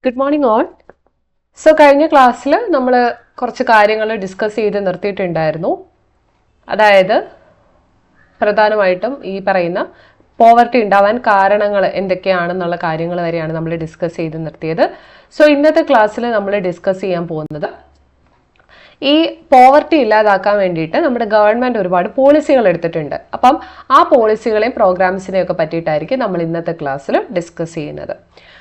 Good morning all. So കഴിഞ്ഞ ക്ലാസ്സിൽ നമ്മൾ കുറച്ച് കാര്യങ്ങൾ ഡിസ്കസ് ചെയ്ത് നിർത്തിയിട്ടുണ്ടായിരുന്നു. അതായത് പ്രധാനമായിട്ടും ഈ പറയുന്ന പോവർട്ടി ഉണ്ടാവാൻ കാരണങ്ങൾ എന്തൊക്കെയാണെന്നുള്ള കാര്യങ്ങൾ വരെയാണ് നമ്മൾ ഡിസ്കസ് ചെയ്ത് നിർത്തിയത്. സോ ഇന്നത്തെ ക്ലാസ്സിൽ നമ്മൾ ഡിസ്കസ് ചെയ്യാൻ പോകുന്നത് ഈ പോവർട്ടി ഇല്ലാതാക്കാൻ വേണ്ടിയിട്ട് നമ്മുടെ ഗവൺമെൻറ് ഒരുപാട് പോളിസികൾ എടുത്തിട്ടുണ്ട്. അപ്പം ആ പോളിസികളെയും പ്രോഗ്രാംസിനെയും ഒക്കെ പറ്റിയിട്ടായിരിക്കും നമ്മൾ ഇന്നത്തെ ക്ലാസ്സിൽ ഡിസ്കസ് ചെയ്യുന്നത്.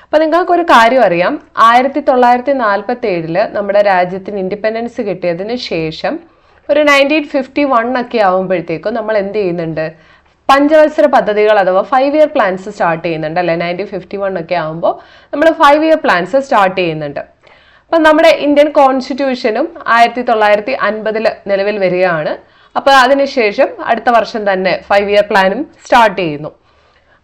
അപ്പം നിങ്ങൾക്കൊരു കാര്യം അറിയാം, 1947 നമ്മുടെ രാജ്യത്തിന് ഇൻഡിപെൻഡൻസ് കിട്ടിയതിന് ശേഷം ഒരു 1951 ഒക്കെ ആകുമ്പോഴത്തേക്കും നമ്മൾ എന്ത് ചെയ്യുന്നുണ്ട്, പഞ്ചവത്സര പദ്ധതികൾ അഥവാ 5 ഇയർ പ്ലാൻസ് സ്റ്റാർട്ട് ചെയ്യുന്നുണ്ട് അല്ലെ. 1951 ഒക്കെ ആകുമ്പോൾ നമ്മൾ 5 ഇയർ പ്ലാൻസ് സ്റ്റാർട്ട് ചെയ്യുന്നുണ്ട്. അപ്പം നമ്മുടെ ഇന്ത്യൻ കോൺസ്റ്റിറ്റ്യൂഷനും 1950 നിലവിൽ വരികയാണ്. അപ്പോൾ അതിനുശേഷം അടുത്ത വർഷം തന്നെ 5 ഇയർ പ്ലാനും സ്റ്റാർട്ട് ചെയ്യുന്നു.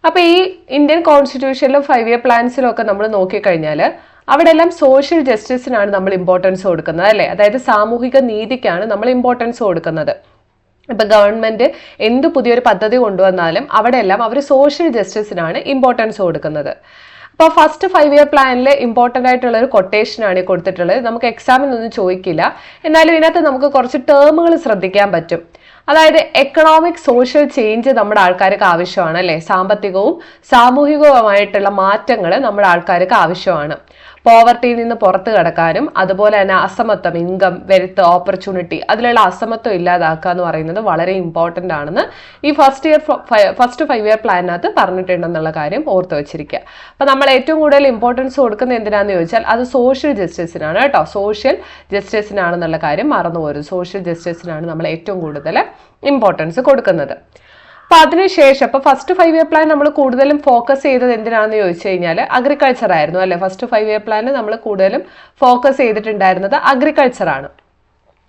അപ്പോൾ ഈ ഇന്ത്യൻ കോൺസ്റ്റിറ്റ്യൂഷനിലും 5 ഇയർ പ്ലാൻസിലും ഒക്കെ നമ്മൾ നോക്കിക്കഴിഞ്ഞാൽ അവിടെ എല്ലാം സോഷ്യൽ ജസ്റ്റിസിനാണ് നമ്മൾ ഇമ്പോർട്ടൻസ് കൊടുക്കുന്നത് അല്ലേ. അതായത് സാമൂഹിക നീതിക്കാണ് നമ്മൾ ഇമ്പോർട്ടൻസ് കൊടുക്കുന്നത്. ഇപ്പൊ ഗവൺമെന്റ് എന്ത് പുതിയൊരു പദ്ധതി കൊണ്ടുവന്നാലും അവിടെ എല്ലാം അവർ സോഷ്യൽ ജസ്റ്റിസിനാണ് ഇമ്പോർട്ടൻസ് കൊടുക്കുന്നത്. അപ്പോൾ ഫസ്റ്റ് 5 ഇയർ പ്ലാനിൽ ഇമ്പോർട്ടൻ്റ് ആയിട്ടുള്ള ഒരു കൊട്ടേഷനാണ് കൊടുത്തിട്ടുള്ളത്. നമുക്ക് എക്സാമിനൊന്നും ചോദിക്കില്ല, എന്നാലും ഇതിനകത്ത് നമുക്ക് കുറച്ച് ടേമുകൾ ശ്രദ്ധിക്കാൻ പറ്റും. അതായത് എക്കണോമിക് സോഷ്യൽ ചേഞ്ച് നമ്മുടെ ആൾക്കാർക്ക് ആവശ്യമാണ് അല്ലേ. സാമ്പത്തികവും സാമൂഹികവുമായിട്ടുള്ള മാറ്റങ്ങൾ നമ്മുടെ ആൾക്കാർക്ക് ആവശ്യമാണ്. പോവർട്ടിയിൽ നിന്ന് പുറത്തു കടക്കാനും അതുപോലെ തന്നെ അസമത്വം, ഇൻകം, വെൽത്ത്, ഓപ്പർച്യൂണിറ്റി, അതിലുള്ള അസമത്വം ഇല്ലാതാക്കുക എന്ന് പറയുന്നത് വളരെ ഇമ്പോർട്ടൻ്റ് ആണെന്ന് ഈ ഫസ്റ്റ് 5 ഇയർ പ്ലാനിനകത്ത് പറഞ്ഞിട്ടുണ്ടെന്നുള്ള കാര്യം ഓർത്ത് വെച്ചിരിക്കുക. അപ്പം നമ്മൾ ഏറ്റവും കൂടുതൽ ഇമ്പോർട്ടൻസ് കൊടുക്കുന്നത് എന്തിനാന്ന് ചോദിച്ചാൽ അത് സോഷ്യൽ ജസ്റ്റിസിനാണ് കേട്ടോ. സോഷ്യൽ ജസ്റ്റിസിനാണെന്നുള്ള കാര്യം മറന്നു പോരും. സോഷ്യൽ ജസ്റ്റിസിനാണ് നമ്മൾ ഏറ്റവും കൂടുതൽ ഇമ്പോർട്ടൻസ് കൊടുക്കുന്നത്. അപ്പൊ അതിനുശേഷം ഇപ്പൊ ഫസ്റ്റ് 5 ഇയർ പ്ലാൻ നമ്മൾ കൂടുതലും ഫോക്കസ് ചെയ്തത് എന്തിനാണെന്ന് ചോദിച്ചു കഴിഞ്ഞാൽ അഗ്രികൾച്ചർ ആയിരുന്നു അല്ലെ. ഫസ്റ്റ് 5 ഇയർ പ്ലാൻ നമ്മൾ കൂടുതലും ഫോക്കസ് ചെയ്തിട്ടുണ്ടായിരുന്നത് അഗ്രികൾച്ചർ ആണ്.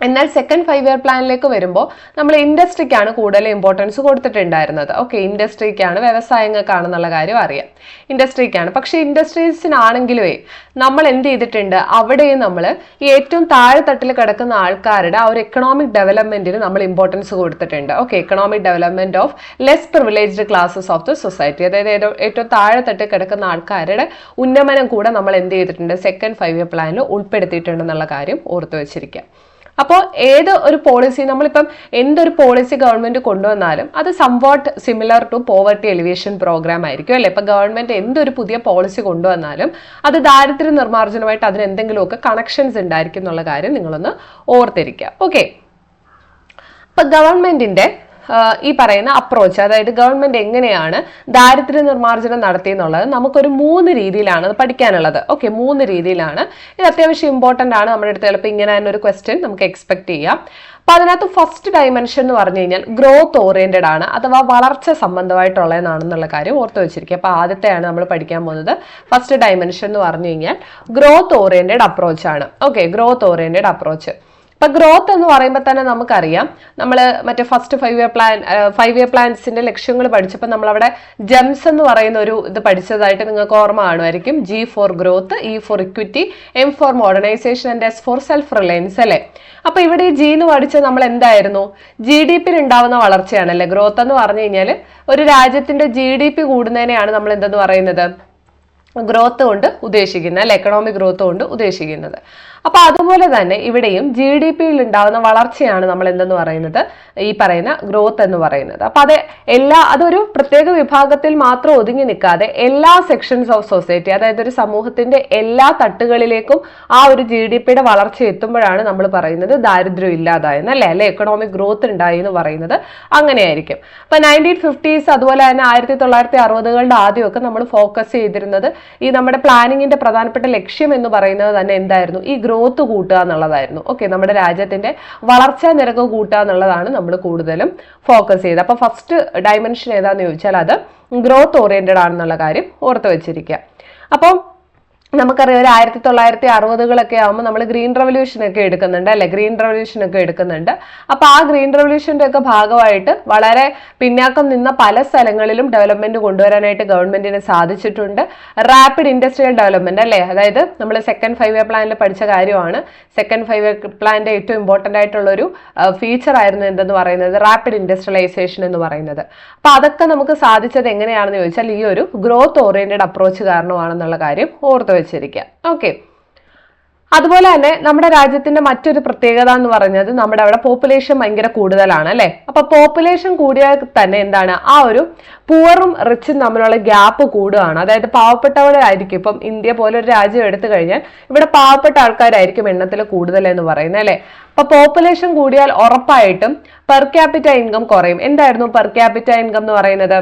എന്നാൽ സെക്കൻഡ് 5 ഇയർ പ്ലാനിലേക്ക് വരുമ്പോൾ നമ്മൾ ഇൻഡസ്ട്രിക്കാണ് കൂടുതൽ ഇമ്പോർട്ടൻസ് കൊടുത്തിട്ടുണ്ടായിരുന്നത്. ഓക്കെ, ഇൻഡസ്ട്രിക്കാണ്, വ്യവസായങ്ങൾക്കാണെന്നുള്ള കാര്യം അറിയാം, ഇൻഡസ്ട്രിക്കാണ്. പക്ഷെ ഇൻഡസ്ട്രീസിനാണെങ്കിലുമേ നമ്മൾ എന്ത് ചെയ്തിട്ടുണ്ട്, അവിടെയും നമ്മൾ ഈ ഏറ്റവും താഴെത്തട്ടിൽ കിടക്കുന്ന ആൾക്കാരുടെ ആ ഒരു എക്കണോമിക് ഡെവലപ്മെന്റിന് നമ്മൾ ഇമ്പോർട്ടൻസ് കൊടുത്തിട്ടുണ്ട്. Okay, economic development of less privileged classes of the society, അതായത് ഏറ്റവും താഴെത്തട്ടിൽ കിടക്കുന്ന ആൾക്കാരുടെ ഉന്നമനം കൂടെ നമ്മൾ എന്ത് ചെയ്തിട്ടുണ്ട്, സെക്കൻഡ് 5 ഇയർ പ്ലാനിൽ ഉൾപ്പെടുത്തിയിട്ടുണ്ടെന്നുള്ള കാര്യം ഓർത്തു വെച്ചിരിക്കുക. അപ്പോൾ ഏത് ഒരു പോളിസി, നമ്മളിപ്പം എന്തൊരു പോളിസി ഗവൺമെന്റ് കൊണ്ടുവന്നാലും അത് somewhat similar to poverty elevation programme ആയിരിക്കും അല്ലെ. ഇപ്പൊ ഗവൺമെന്റ് എന്തൊരു പുതിയ പോളിസി കൊണ്ടുവന്നാലും അത് ദാരിദ്ര്യ നിർമ്മാർജ്ജനമായിട്ട് അതിന് എന്തെങ്കിലുമൊക്കെ കണക്ഷൻസ് ഉണ്ടായിരിക്കും എന്നുള്ള കാര്യം നിങ്ങളൊന്ന് ഓർത്തിരിക്കുക. ഓക്കെ, അപ്പൊ ഗവൺമെന്റിന്റെ ഈ പറയുന്ന അപ്രോച്ച്, അതായത് ഗവൺമെന്റ് എങ്ങനെയാണ് ദാരിദ്ര്യ നിർമ്മാർജ്ജനം നടത്തിയെന്നുള്ളത് നമുക്കൊരു 3 രീതിയിലാണ് അത് പഠിക്കാനുള്ളത്. ഓക്കെ, 3 രീതിയിലാണ്. ഇത് അത്യാവശ്യം ഇമ്പോർട്ടൻ്റ് ആണ്. നമ്മുടെ അടുത്ത് ചിലപ്പോൾ ഇങ്ങനെ തന്നെ ഒരു ക്വസ്റ്റ്യൻ നമുക്ക് എക്സ്പെക്ട് ചെയ്യാം. അപ്പൊ അതിനകത്ത് ഫസ്റ്റ് ഡയമെൻഷൻ എന്ന് പറഞ്ഞു കഴിഞ്ഞാൽ ഗ്രോത്ത് ഓറിയന്റഡ് ആണ്, അഥവാ വളർച്ച സംബന്ധമായിട്ടുള്ളതാണെന്നുള്ള കാര്യം ഓർത്ത് വെച്ചിരിക്കുക. അപ്പൊ ആദ്യത്തെയാണ് നമ്മൾ പഠിക്കാൻ പോകുന്നത്. ഫസ്റ്റ് ഡയമെൻഷൻ എന്ന് പറഞ്ഞു കഴിഞ്ഞാൽ ഗ്രോത്ത് ഓറിയന്റഡ് അപ്രോച്ച് ആണ്. Okay, growth oriented approach. ഇപ്പൊ ഗ്രോത്ത് എന്ന് പറയുമ്പോൾ തന്നെ നമുക്കറിയാം, നമ്മൾ മറ്റേ ഫസ്റ്റ് 5 ഇയർ പ്ലാൻസിന്റെ ലക്ഷ്യങ്ങൾ പഠിച്ചപ്പോൾ നമ്മളവിടെ ജെംസ് എന്ന് പറയുന്ന ഒരു ഇത് പഠിച്ചതായിട്ട് നിങ്ങൾക്ക് ഓർമ്മ കാണുമായിരിക്കും. G for growth, E for equity, M for modernisation and S for self reliance അല്ലെ. അപ്പൊ ഇവിടെ ഈ G എന്ന് പഠിച്ചത് നമ്മൾ എന്തായിരുന്നു, GDP ഉണ്ടാവുന്ന വളർച്ചയാണല്ലേ. ഗ്രോത്ത് എന്ന് പറഞ്ഞു കഴിഞ്ഞാൽ ഒരു രാജ്യത്തിന്റെ GDP കൂടുന്നതിനെയാണ് നമ്മൾ എന്തെന്ന് പറയുന്നത്, ഗ്രോത്ത് കൊണ്ട് ഉദ്ദേശിക്കുന്നത് അല്ലെ, എക്കണോമിക് ഗ്രോത്ത് കൊണ്ട് ഉദ്ദേശിക്കുന്നത്. അപ്പൊ അതുപോലെ തന്നെ ഇവിടെയും GDP-യിൽ ഉണ്ടാവുന്ന വളർച്ചയാണ് നമ്മൾ എന്തെന്ന് പറയുന്നത്, ഈ പറയുന്ന ഗ്രോത്ത് എന്ന് പറയുന്നത്. അപ്പൊ അതൊരു പ്രത്യേക വിഭാഗത്തിൽ മാത്രം ഒതുങ്ങി നിൽക്കാതെ എല്ലാ സെക്ഷൻസ് ഓഫ് സൊസൈറ്റി, അതായത് ഒരു സമൂഹത്തിന്റെ എല്ലാ തട്ടുകളിലേക്കും ആ ഒരു GDP-യുടെ വളർച്ച എത്തുമ്പോഴാണ് നമ്മൾ പറയുന്നത് ദാരിദ്ര്യം ഇല്ലാതായെന്ന് അല്ലെ എക്കണോമിക് ഗ്രോത്ത് ഉണ്ടായി എന്ന് പറയുന്നത് അങ്ങനെയായിരിക്കും. അപ്പൊ 1950s അതുപോലെ തന്നെ 1960-കളുടെ ആദ്യമൊക്കെ നമ്മൾ ഫോക്കസ് ചെയ്തിരുന്നത് ഈ നമ്മുടെ പ്ലാനിങ്ങിന്റെ പ്രധാനപ്പെട്ട ലക്ഷ്യം എന്ന് പറയുന്നത് തന്നെ എന്തായിരുന്നു, ഈ ഗ്രോത്ത് കൂട്ടുക എന്നുള്ളതായിരുന്നു. ഓക്കെ, നമ്മുടെ രാജ്യത്തിന്റെ വളർച്ചാ നിരക്ക് കൂട്ടുക എന്നുള്ളതാണ് നമ്മൾ കൂടുതലും ഫോക്കസ് ചെയ്തത്. അപ്പൊ ഫസ്റ്റ് ഡയമെൻഷൻ ഏതാന്ന് ചോദിച്ചാൽ അത് ഗ്രോത്ത് ഓറിയന്റഡ് ആണെന്നുള്ള കാര്യം ഓർത്ത് വെച്ചിരിക്കുക. അപ്പം നമുക്കറിയാം ഒരു 1960-കളൊക്കെ ആകുമ്പോൾ നമ്മൾ ഗ്രീൻ റെവല്യൂഷൻ ഒക്കെ എടുക്കുന്നുണ്ട് അല്ലെ, ഗ്രീൻ റെവല്യൂഷൻ ഒക്കെ എടുക്കുന്നുണ്ട്. അപ്പൊ ആ ഗ്രീൻ റെവല്യൂഷന്റെ ഒക്കെ ഭാഗമായിട്ട് വളരെ പിന്നാക്കം നിന്ന പല സ്ഥലങ്ങളിലും ഡെവലപ്മെന്റ് കൊണ്ടുവരാനായിട്ട് ഗവൺമെന്റിന് സാധിച്ചിട്ടുണ്ട്. റാപ്പിഡ് ഇൻഡസ്ട്രിയൽ ഡെവലപ്മെന്റ് അല്ലെ, അതായത് നമ്മൾ സെക്കൻഡ് 5 ഇയർ പ്ലാനിൽ പഠിച്ച കാര്യമാണ്. സെക്കൻഡ് 5 ഇയർ പ്ലാനിന്റെ ഏറ്റവും ഇമ്പോർട്ടന്റ് ആയിട്ടുള്ള ഒരു ഫീച്ചർ ആയിരുന്നു എന്തെന്ന് പറയുന്നത്, റാപ്പിഡ് ഇൻഡസ്ട്രിയലൈസേഷൻ എന്ന് പറയുന്നത്. അപ്പൊ അതൊക്കെ നമുക്ക് സാധിച്ചത് എങ്ങനെയാണെന്ന് ചോദിച്ചാൽ ഈ ഒരു ഗ്രോത്ത് ഓറിയന്റഡ് അപ്രോച്ച് കാരണമാണെന്നുള്ള കാര്യം ഓർത്ത് വെച്ചിരിക്കുക. ഓക്കെ, അതുപോലെ തന്നെ നമ്മുടെ രാജ്യത്തിന്റെ മറ്റൊരു പ്രത്യേകത എന്ന് പറയുന്നത് നമ്മുടെ അവിടെ പോപ്പുലേഷൻ ഭയങ്കര കൂടുതലാണ് അല്ലെ. അപ്പൊ പോപ്പുലേഷൻ കൂടിയാൽ തന്നെ എന്താണ്, ആ ഒരു പുവറും റിച്ചും തമ്മിലുള്ള ഗ്യാപ്പ് കൂടുകയാണ്. അതായത് പാവപ്പെട്ടവരായിരിക്കും, ഇപ്പം ഇന്ത്യ പോലെ ഒരു രാജ്യം എടുത്തു കഴിഞ്ഞാൽ ഇവിടെ പാവപ്പെട്ട ആൾക്കാരായിരിക്കും എണ്ണത്തിൽ കൂടുതൽ എന്ന് പറയുന്നത് അല്ലെ. അപ്പൊ പോപ്പുലേഷൻ കൂടിയാൽ ഉറപ്പായിട്ടും പെർ ക്യാപിറ്റ ഇൻകം കുറയും. എന്തായിരുന്നു പെർ ക്യാപിറ്റ ഇൻകം എന്ന് പറയുന്നത്?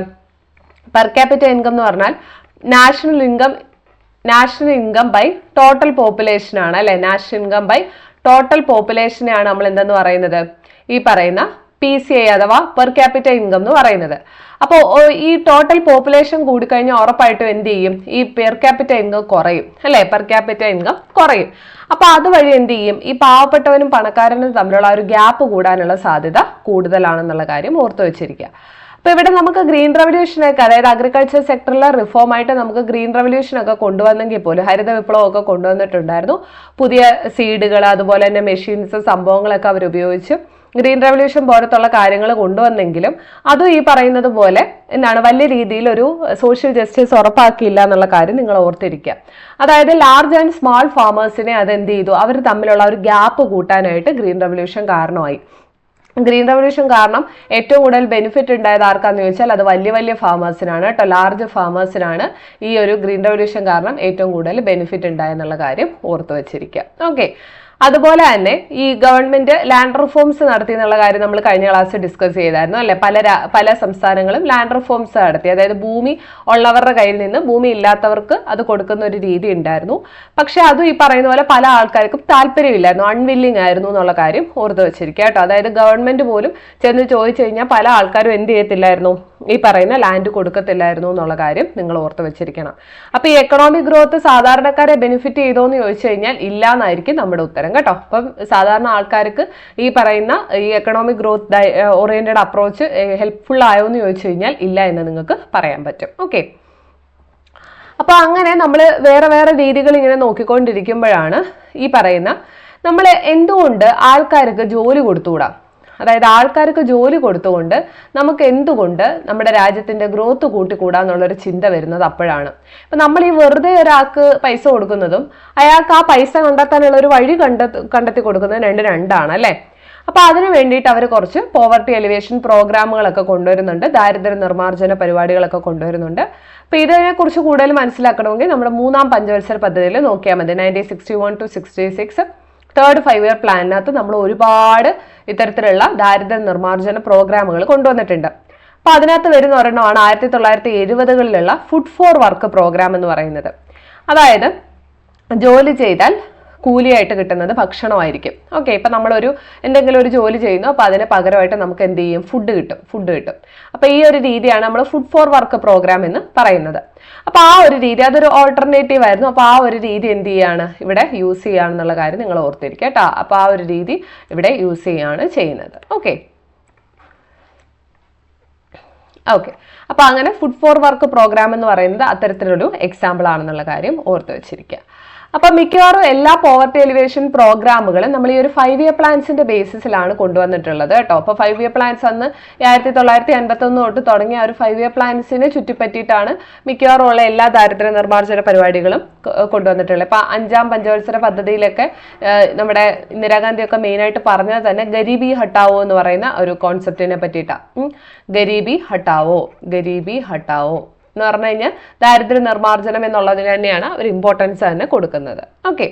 പെർ ക്യാപിറ്റ ഇൻകം എന്ന് പറഞ്ഞാൽ national income by total population ആണ് അല്ലെ. നാഷണൽ ഇൻകം ബൈ ടോട്ടൽ പോപ്പുലേഷനെയാണ് നമ്മൾ എന്തെന്ന് പറയുന്നത്, ഈ പറയുന്ന PCI അഥവാ പെർ ക്യാപിറ്റ ഇൻകം എന്ന് പറയുന്നത്. അപ്പോൾ ഈ ടോട്ടൽ പോപ്പുലേഷൻ കൂടിക്കഴിഞ്ഞാൽ ഉറപ്പായിട്ടും എന്ത് ചെയ്യും, ഈ പെർ ക്യാപിറ്റ ഇൻകം കുറയും അല്ലെ. പെർ ക്യാപിറ്റ ഇൻകം കുറയും. അപ്പൊ അതുവഴി എന്ത് ചെയ്യും, ഈ പാവപ്പെട്ടവനും പണക്കാരനും തമ്മിലുള്ള ഒരു ഗ്യാപ്പ് കൂടാനുള്ള സാധ്യത കൂടുതലാണെന്നുള്ള കാര്യം ഓർത്തു വെച്ചിരിക്കുക. അപ്പൊ ഇവിടെ നമുക്ക് ഗ്രീൻ റെവല്യൂഷനൊക്കെ, അതായത് അഗ്രികൾച്ചർ സെക്ടറിലെ റിഫോം ആയിട്ട് നമുക്ക് ഗ്രീൻ റെവല്യൂഷൻ ഒക്കെ കൊണ്ടുവന്നെങ്കിൽ പോലും, ഹരിത വിപ്ലവം ഒക്കെ കൊണ്ടുവന്നിട്ടുണ്ടായിരുന്നു. പുതിയ സീഡുകൾ, അതുപോലെ തന്നെ മെഷീൻസ്, സംഭവങ്ങളൊക്കെ അവർ ഉപയോഗിച്ച് ഗ്രീൻ റെവല്യൂഷൻ പോലത്തുള്ള കാര്യങ്ങൾ കൊണ്ടുവന്നെങ്കിലും അതും ഈ പറയുന്നത് പോലെ എന്താണ്, വലിയ രീതിയിൽ ഒരു സോഷ്യൽ ജസ്റ്റിസ് ഉറപ്പാക്കിയില്ല എന്നുള്ള കാര്യം നിങ്ങൾ ഓർത്തിരിക്കുക. അതായത് ലാർജ് ആൻഡ് സ്മാൾ ഫാമേഴ്സിനെ അതെന്ത് ചെയ്തു, അവർ തമ്മിലുള്ള ഒരു ഗ്യാപ്പ് കൂട്ടാനായിട്ട് ഗ്രീൻ റെവല്യൂഷൻ കാരണമായി. ഗ്രീൻ റെവല്യൂഷൻ കാരണം ഏറ്റവും കൂടുതൽ ബെനിഫിറ്റ് ഉണ്ടായത് ആർക്കാന്ന് ചോദിച്ചാൽ അത് വലിയ വലിയ ഫാമേഴ്സിനാണ് കേട്ടോ. ലാർജ് ഫാമേഴ്സിനാണ് ഈ ഒരു ഗ്രീൻ റെവല്യൂഷൻ കാരണം ഏറ്റവും കൂടുതൽ ബെനിഫിറ്റ് ഉണ്ടായെന്നുള്ള കാര്യം ഓർത്തു വെച്ചിരിക്കുക. ഓക്കെ, അതുപോലെ തന്നെ ഈ ഗവൺമെന്റ് ലാൻഡ് റിഫോംസ് നടത്തി എന്നുള്ള കാര്യം നമ്മൾ കഴിഞ്ഞ ക്ലാസ് ഡിസ്കസ് ചെയ്തായിരുന്നു അല്ലെ. പല സംസ്ഥാനങ്ങളും ലാൻഡ് റിഫോംസ് നടത്തി. അതായത് ഭൂമി ഉള്ളവരുടെ കയ്യിൽ നിന്ന് ഭൂമി ഇല്ലാത്തവർക്ക് അത് കൊടുക്കുന്ന ഒരു രീതി ഉണ്ടായിരുന്നു. പക്ഷെ അതും ഈ പറയുന്ന പോലെ പല ആൾക്കാർക്കും താല്പര്യമില്ലായിരുന്നു, അൺവില്ലിങ് ആയിരുന്നു എന്നുള്ള കാര്യം ഓർത്തു വെച്ചിരിക്കുക കേട്ടോ. അതായത് ഗവൺമെന്റ് പോലും ചെന്ന് ചോദിച്ചു കഴിഞ്ഞാൽ പല ആൾക്കാരും എന്ത് ചെയ്യത്തില്ലായിരുന്നു, ഈ പറയുന്ന ലാൻഡ് കൊടുക്കത്തില്ലായിരുന്നു എന്നുള്ള കാര്യം നിങ്ങൾ ഓർത്ത് വെച്ചിരിക്കണം. അപ്പൊ ഈ എക്കണോമിക് ഗ്രോത്ത് സാധാരണക്കാരെ ബെനിഫിറ്റ് ചെയ്തോ എന്ന് ചോദിച്ചു കഴിഞ്ഞാൽ ഇല്ല എന്നായിരിക്കും നമ്മുടെ ഉത്തരം കേട്ടോ. അപ്പം സാധാരണ ആൾക്കാർക്ക് ഈ പറയുന്ന ഈ economic growth oriented approach helpful ആയോ എന്ന് ചോദിച്ചു കഴിഞ്ഞാൽ ഇല്ല എന്ന് നിങ്ങൾക്ക് പറയാൻ പറ്റും. ഓക്കെ, അപ്പൊ അങ്ങനെ നമ്മൾ വേറെ വേറെ രീതികൾ ഇങ്ങനെ നോക്കിക്കൊണ്ടിരിക്കുമ്പോഴാണ് ഈ പറയുന്ന നമ്മൾ എന്തുകൊണ്ട് ആൾക്കാർക്ക് ജോലി കൊടുത്തുകൂടാ, അതായത് ആൾക്കാർക്ക് ജോലി കൊടുത്തുകൊണ്ട് നമുക്ക് എന്തുകൊണ്ട് നമ്മുടെ രാജ്യത്തിന്റെ ഗ്രോത്ത് കൂട്ടിക്കൂടാന്നുള്ളൊരു ചിന്ത വരുന്നത് അപ്പോഴാണ്. ഇപ്പൊ നമ്മൾ ഈ വെറുതെ ഒരാൾക്ക് പൈസ കൊടുക്കുന്നതും അയാൾക്ക് ആ പൈസ കണ്ടെത്താനുള്ള ഒരു വഴി കണ്ടെത്തി കൊടുക്കുന്നതും രണ്ടാണ് അല്ലെ. അപ്പൊ അതിനു വേണ്ടിയിട്ട് അവർ കുറച്ച് പോവർട്ടി എലിവേഷൻ പ്രോഗ്രാമുകളൊക്കെ കൊണ്ടുവരുന്നുണ്ട്, ദാരിദ്ര്യ നിർമ്മാർജ്ജന പരിപാടികളൊക്കെ കൊണ്ടുവരുന്നുണ്ട്. അപ്പൊ ഇതിനെ കുറിച്ച് കൂടുതൽ മനസ്സിലാക്കണമെങ്കിൽ നമ്മുടെ 3ാം പഞ്ചവത്സര പദ്ധതിയിൽ നോക്കിയാൽ മതി. 1961 to 66 തേർഡ് 5 ഇയർ പ്ലാനിനകത്ത് നമ്മൾ ഒരുപാട് ഇത്തരത്തിലുള്ള ദാരിദ്ര്യ നിർമ്മാർജ്ജന പ്രോഗ്രാമുകൾ കൊണ്ടുവന്നിട്ടുണ്ട്. അപ്പൊ അതിനകത്ത് വരുന്ന ഒരെണ്ണമാണ് 1970കളിലുള്ള ഫുഡ് ഫോർ വർക്ക് പ്രോഗ്രാം എന്ന് പറയുന്നത്. അതായത് ജോലി ചെയ്താൽ കൂലിയായിട്ട് കിട്ടുന്നത് ഭക്ഷണമായിരിക്കും. ഓക്കെ, ഇപ്പൊ നമ്മളൊരു എന്തെങ്കിലും ഒരു ജോലി ചെയ്യുന്നു, അപ്പൊ അതിന് പകരമായിട്ട് നമുക്ക് എന്ത് ചെയ്യും, ഫുഡ് കിട്ടും. അപ്പൊ ഈ ഒരു രീതിയാണ് നമ്മൾ ഫുഡ് ഫോർ വർക്ക് പ്രോഗ്രാം എന്ന് പറയുന്നത്. അപ്പൊ ആ ഒരു രീതി അതൊരു ഓൾട്ടർനേറ്റീവ് ആയിരുന്നു. അപ്പൊ ആ ഒരു രീതി എന്ത് ചെയ്യാണ്, ഇവിടെ യൂസ് ചെയ്യാണെന്നുള്ള കാര്യം നിങ്ങൾ ഓർത്തിരിക്കുക കേട്ടോ. അപ്പൊ ആ ഒരു രീതി ഇവിടെ യൂസ് ചെയ്യാണ് ചെയ്യുന്നത്. ഓക്കെ, അപ്പൊ അങ്ങനെ ഫുഡ് ഫോർ വർക്ക് പ്രോഗ്രാം എന്ന് പറയുന്നത് അത്തരത്തിലൊരു എക്സാമ്പിൾ ആണെന്നുള്ള കാര്യം ഓർത്തു വെച്ചിരിക്കുക. അപ്പൊ മിക്കവാറും എല്ലാ പോവർട്ടി എലിവേഷൻ പ്രോഗ്രാമുകളും നമ്മൾ ഈ ഒരു 5 ഇയർ പ്ലാൻസിന്റെ ബേസിസിലാണ് കൊണ്ടുവന്നിട്ടുള്ളത് കേട്ടോ. അപ്പൊ 5 ഇയർ പ്ലാൻസ് അന്ന് 1951 തൊട്ട് തുടങ്ങിയ ഒരു 5 ഇയർ പ്ലാൻസിനെ ചുറ്റിപ്പറ്റിയിട്ടാണ് മിക്കവാറും ഉള്ള എല്ലാ ദാരിദ്ര്യ നിർമ്മാർജ്ജന പരിപാടികളും കൊണ്ടുവന്നിട്ടുള്ളത്. ഇപ്പൊ 5ാം പഞ്ചവത്സര പദ്ധതിയിലൊക്കെ നമ്മുടെ ഇന്ദിരാഗാന്ധിയൊക്കെ മെയിൻ ആയിട്ട് പറഞ്ഞത് തന്നെ ഗരീബി ഹട്ടാവോ എന്ന് പറയുന്ന ഒരു കോൺസെപ്റ്റിനെ പറ്റിയിട്ടാണ്. ഗരീബി ഹട്ടാവോ എന്ന് പറഞ്ഞു കഴിഞ്ഞാൽ ദാരിദ്ര്യ നിർമ്മാർജ്ജനം എന്നുള്ളതിന് തന്നെയാണ് ഒരു ഇമ്പോർട്ടൻസ് തന്നെ കൊടുക്കുന്നത്. ഓക്കെ,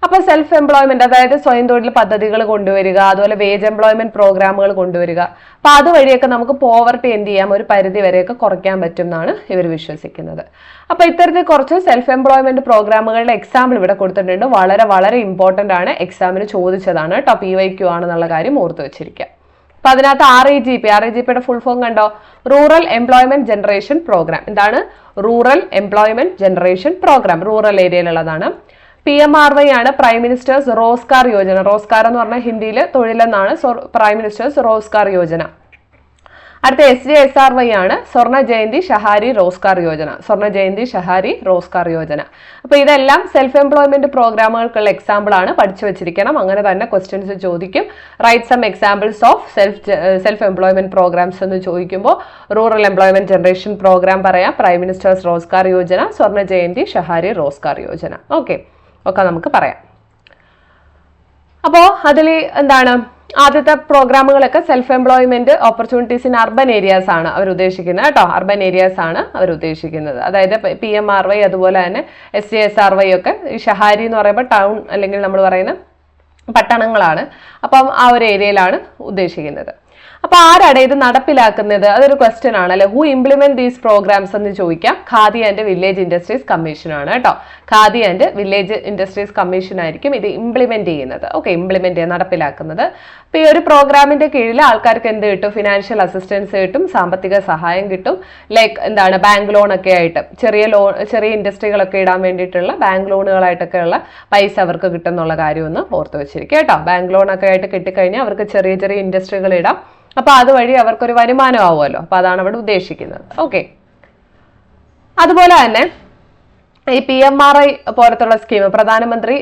അപ്പൊ സെൽഫ് എംപ്ലോയ്മെന്റ്, അതായത് സ്വയം തൊഴിൽ പദ്ധതികൾ കൊണ്ടുവരിക, അതുപോലെ വേജ് എംപ്ലോയ്മെന്റ് പ്രോഗ്രാമുകൾ കൊണ്ടുവരിക. അപ്പൊ അതുവഴിയൊക്കെ നമുക്ക് പോവർട്ടി എന്ത് ചെയ്യാം, ഒരു പരിധി വരെയൊക്കെ കുറയ്ക്കാൻ പറ്റും എന്നാണ് ഇവർ വിശ്വസിക്കുന്നത്. അപ്പൊ ഇത്തരത്തിൽ കുറച്ച് സെൽഫ് എംപ്ലോയ്മെന്റ് പ്രോഗ്രാമുകളുടെ എക്സാമ്പിൾ ഇവിടെ കൊടുത്തിട്ടുണ്ട്. വളരെ വളരെ ഇമ്പോർട്ടന്റ് ആണ്, എക്സാമിന് ചോദിച്ചതാണ് കേട്ടോ, PYQ ആണെന്നുള്ള കാര്യം ഓർത്തു വെച്ചിരിക്കുക. അപ്പൊ അതിനകത്ത് REGPയുടെ ഫുൾ ഫോം കണ്ടോ, റൂറൽ എംപ്ലോയ്മെന്റ് ജനറേഷൻ പ്രോഗ്രാം. എന്താണ് rural employment generation program? Rural ഏരിയയിലുള്ളതാണ്. PMRY ആണ്, പ്രൈം മിനിസ്റ്റേഴ്സ് റോസ്കാർ യോജന. റോസ്കാർ എന്ന് പറഞ്ഞാൽ ഹിന്ദിയിൽ തൊഴിലെന്നാണ്, പ്രൈം മിനിസ്റ്റേഴ്സ് റോസ്കാർ യോജന. അടുത്ത SJSRY ആണ് സ്വർണ്ണ ജയന്തി ഷഹാരി റോസ്കാർ യോജന. സ്വർണ്ണ ജയന്തി ഷഹാരി റോസ്കാർ യോജന. അപ്പൊ ഇതെല്ലാം സെൽഫ് എംപ്ലോയ്മെന്റ് പ്രോഗ്രാമുകൾക്കുള്ള എക്സാമ്പിൾ ആണ്, പഠിച്ചു വെച്ചിരിക്കണം. അങ്ങനെ തന്നെ ക്വസ്റ്റ്യൻസ് ചോദിക്കും. Right some examples of self employment programmes എന്ന് ചോദിക്കുമ്പോൾ റൂറൽ എംപ്ലോയ്മെന്റ് ജനറേഷൻ പ്രോഗ്രാം പറയാം, പ്രൈം മിനിസ്റ്റേഴ്സ് റോസ്കാർ യോജന, സ്വർണ്ണ ജയന്തി ഷഹാരി റോസ്കാർ യോജന. ഒക്കെ നമുക്ക് പറയാം. അപ്പോൾ അതിൽ എന്താണ്, ആദ്യത്തെ പ്രോഗ്രാമുകളൊക്കെ self employment opportunities in urban areas ആണ് അവർ ഉദ്ദേശിക്കുന്നത് കേട്ടോ. അർബൻ ഏരിയാസ് ആണ് അവർ ഉദ്ദേശിക്കുന്നത്. അതായത് PMRY അതുപോലെ തന്നെ SJSRY ഒക്കെ. ഈ ഷഹാരി എന്ന് പറയുമ്പോൾ ടൗൺ അല്ലെങ്കിൽ നമ്മൾ പറയുന്ന പട്ടണങ്ങളാണ്. അപ്പം ആ ഒരു ഏരിയയിലാണ് ഉദ്ദേശിക്കുന്നത്. അപ്പൊ ആരാണ് ഇത് നടപ്പിലാക്കുന്നത്? അതൊരു ക്വസ്റ്റ്യൻ ആണ് അല്ലെ. ഹു ഇംപ്ലിമെന്റ് ദീസ് പ്രോഗ്രാംസ് എന്ന് ചോദിക്കാം. Khadi and village industries commission ആണ് കേട്ടോ. Khadi and village industries commission ആയിരിക്കും ഇത് ഇംപ്ലിമെന്റ് ചെയ്യുന്നത്. നടപ്പിലാക്കുന്നത്. അപ്പൊ ഈ ഒരു പ്രോഗ്രാമിന്റെ കീഴിൽ ആൾക്കാർക്ക് എന്ത് കിട്ടും? ഫിനാൻഷ്യൽ അസിസ്റ്റൻസ് കിട്ടും, സാമ്പത്തിക സഹായം കിട്ടും. ലൈക്ക് എന്താണ്, ബാങ്ക് ലോൺ ഒക്കെ ആയിട്ട് ചെറിയ ഇൻഡസ്ട്രികളൊക്കെ ഇടാൻ വേണ്ടിയിട്ടുള്ള ബാങ്ക് ലോണുകളായിട്ടൊക്കെ ഉള്ള പൈസ അവർക്ക് കിട്ടും എന്നുള്ള കാര്യം ഒന്ന് ഓർത്ത് വെച്ചിരിക്കുക കേട്ടോ. ബാങ്ക് ലോൺ ഒക്കെ ആയിട്ട് കിട്ടിക്കഴിഞ്ഞാൽ അവർക്ക് ചെറിയ ഇൻഡസ്ട്രികൾ ഇടാം. അപ്പൊ അതുവഴി അവർക്കൊരു വരുമാനം ആവുമല്ലോ. അപ്പൊ അതാണ് അവിടെ ഉദ്ദേശിക്കുന്നത്. ഓക്കെ, അതുപോലെ തന്നെ ഈ PMRY പോലത്തുള്ള സ്കീം, പ്രധാനമന്ത്രി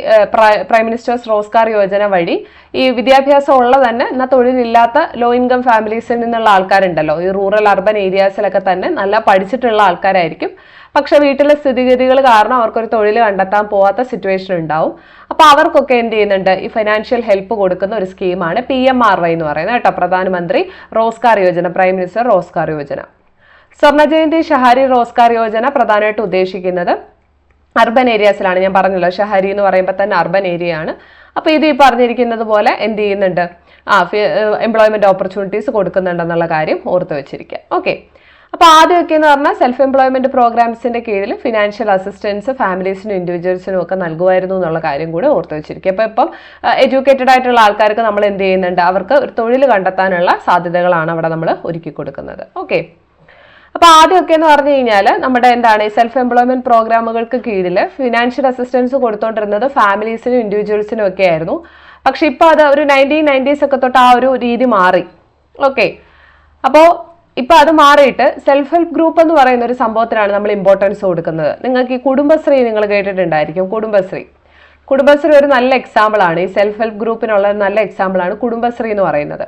പ്രൈം മിനിസ്റ്റേഴ്സ് റോസ്കാർ യോജന വഴി ഈ വിദ്യാഭ്യാസം ഉള്ള തന്നെ എന്നാൽ തൊഴിലില്ലാത്ത ലോ ഇൻകം ഫാമിലീസിൽ നിന്നുള്ള ആൾക്കാരുണ്ടല്ലോ, ഈ റൂറൽ അർബൻ ഏരിയാസിലൊക്കെ തന്നെ നല്ല പഠിച്ചിട്ടുള്ള ആൾക്കാരായിരിക്കും. പക്ഷെ വീട്ടിലെ സ്ഥിതിഗതികൾ കാരണം അവർക്കൊരു തൊഴിൽ കണ്ടെത്താൻ പോവാത്ത സിറ്റുവേഷൻ ഉണ്ടാവും. അപ്പൊ അവർക്കൊക്കെ എന്ത് ചെയ്യുന്നുണ്ട്? ഈ ഫൈനാൻഷ്യൽ ഹെൽപ്പ് കൊടുക്കുന്ന ഒരു സ്കീമാണ് PMRY എന്ന് പറയുന്നത് കേട്ടോ. പ്രധാനമന്ത്രി റോസ്കാർ യോജന, പ്രൈം മിനിസ്റ്റർ റോസ്കാർ യോജന. സ്വർണ്ണ ജയന്തി ഷഹാരി റോസ്കാർ യോജന പ്രധാനമായിട്ട് ഉദ്ദേശിക്കുന്നത് അർബൻ ഏരിയാസിലാണ്. ഞാൻ പറഞ്ഞല്ലോ, ഷഹാരി എന്ന് പറയുമ്പോൾ തന്നെ അർബൻ ഏരിയ ആണ്. അപ്പൊ ഇത് ഈ പറഞ്ഞിരിക്കുന്നത് പോലെ എന്ത് ചെയ്യുന്നുണ്ട്? എംപ്ലോയ്മെന്റ് ഓപ്പർച്യൂണിറ്റീസ് കൊടുക്കുന്നുണ്ടെന്നുള്ള കാര്യം ഓർത്ത് വെച്ചിരിക്കുക. ഓക്കെ, അപ്പൊ ആദ്യമൊക്കെ എന്ന് പറഞ്ഞാൽ സെൽഫ് എംപ്ലോയ്മെന്റ് പ്രോഗ്രാംസിന്റെ കീഴിൽ ഫിനാൻഷ്യൽ അസിസ്റ്റൻസ് ഫാമിലീസിനും ഇൻഡിവിജ്വൽസിനും ഒക്കെ നൽകുമായിരുന്നു എന്നുള്ള കാര്യം കൂടെ ഓർത്ത് വെച്ചിരിക്കുക. അപ്പൊ ഇപ്പം എഡ്യൂക്കേറ്റഡ് ആയിട്ടുള്ള ആൾക്കാർക്ക് നമ്മൾ എന്ത് ചെയ്യുന്നുണ്ട്? അവർക്ക് ഒരു തൊഴിൽ കണ്ടെത്താനുള്ള സാധ്യതകളാണ് അവിടെ നമ്മൾ ഒരുക്കി കൊടുക്കുന്നത്. ഓക്കെ, അപ്പൊ ആദ്യമൊക്കെ എന്ന് പറഞ്ഞു കഴിഞ്ഞാൽ നമ്മുടെ എന്താണ് ഈ സെൽഫ് എംപ്ലോയ്മെന്റ് പ്രോഗ്രാമുകൾക്ക് കീഴിൽ ഫിനാൻഷ്യൽ അസിസ്റ്റൻസ് കൊടുത്തോണ്ടിരുന്നത് ഫാമിലീസിനും ഇൻഡിവിജ്വൽസിനും ഒക്കെ ആയിരുന്നു. പക്ഷെ ഇപ്പൊ അത് ഒരു 1990s ഒക്കെ തൊട്ട് ആ ഒരു രീതി മാറി. ഓക്കെ, അപ്പോ ഇപ്പൊ അത് മാറിയിട്ട് സെൽഫ് ഹെൽപ്പ് ഗ്രൂപ്പ് എന്ന് പറയുന്ന ഒരു സംഭവത്തിനാണ് നമ്മൾ ഇമ്പോർട്ടൻസ് കൊടുക്കുന്നത്. നിങ്ങൾക്ക് ഈ കുടുംബശ്രീ നിങ്ങൾ കേട്ടിട്ടുണ്ടായിരിക്കും. കുടുംബശ്രീ ഒരു നല്ല എക്സാമ്പിൾ ആണ്. ഈ സെൽഫ് ഹെൽപ്പ് ഗ്രൂപ്പിനുള്ള ഒരു നല്ല എക്സാമ്പിൾ ആണ് കുടുംബശ്രീ എന്ന് പറയുന്നത്.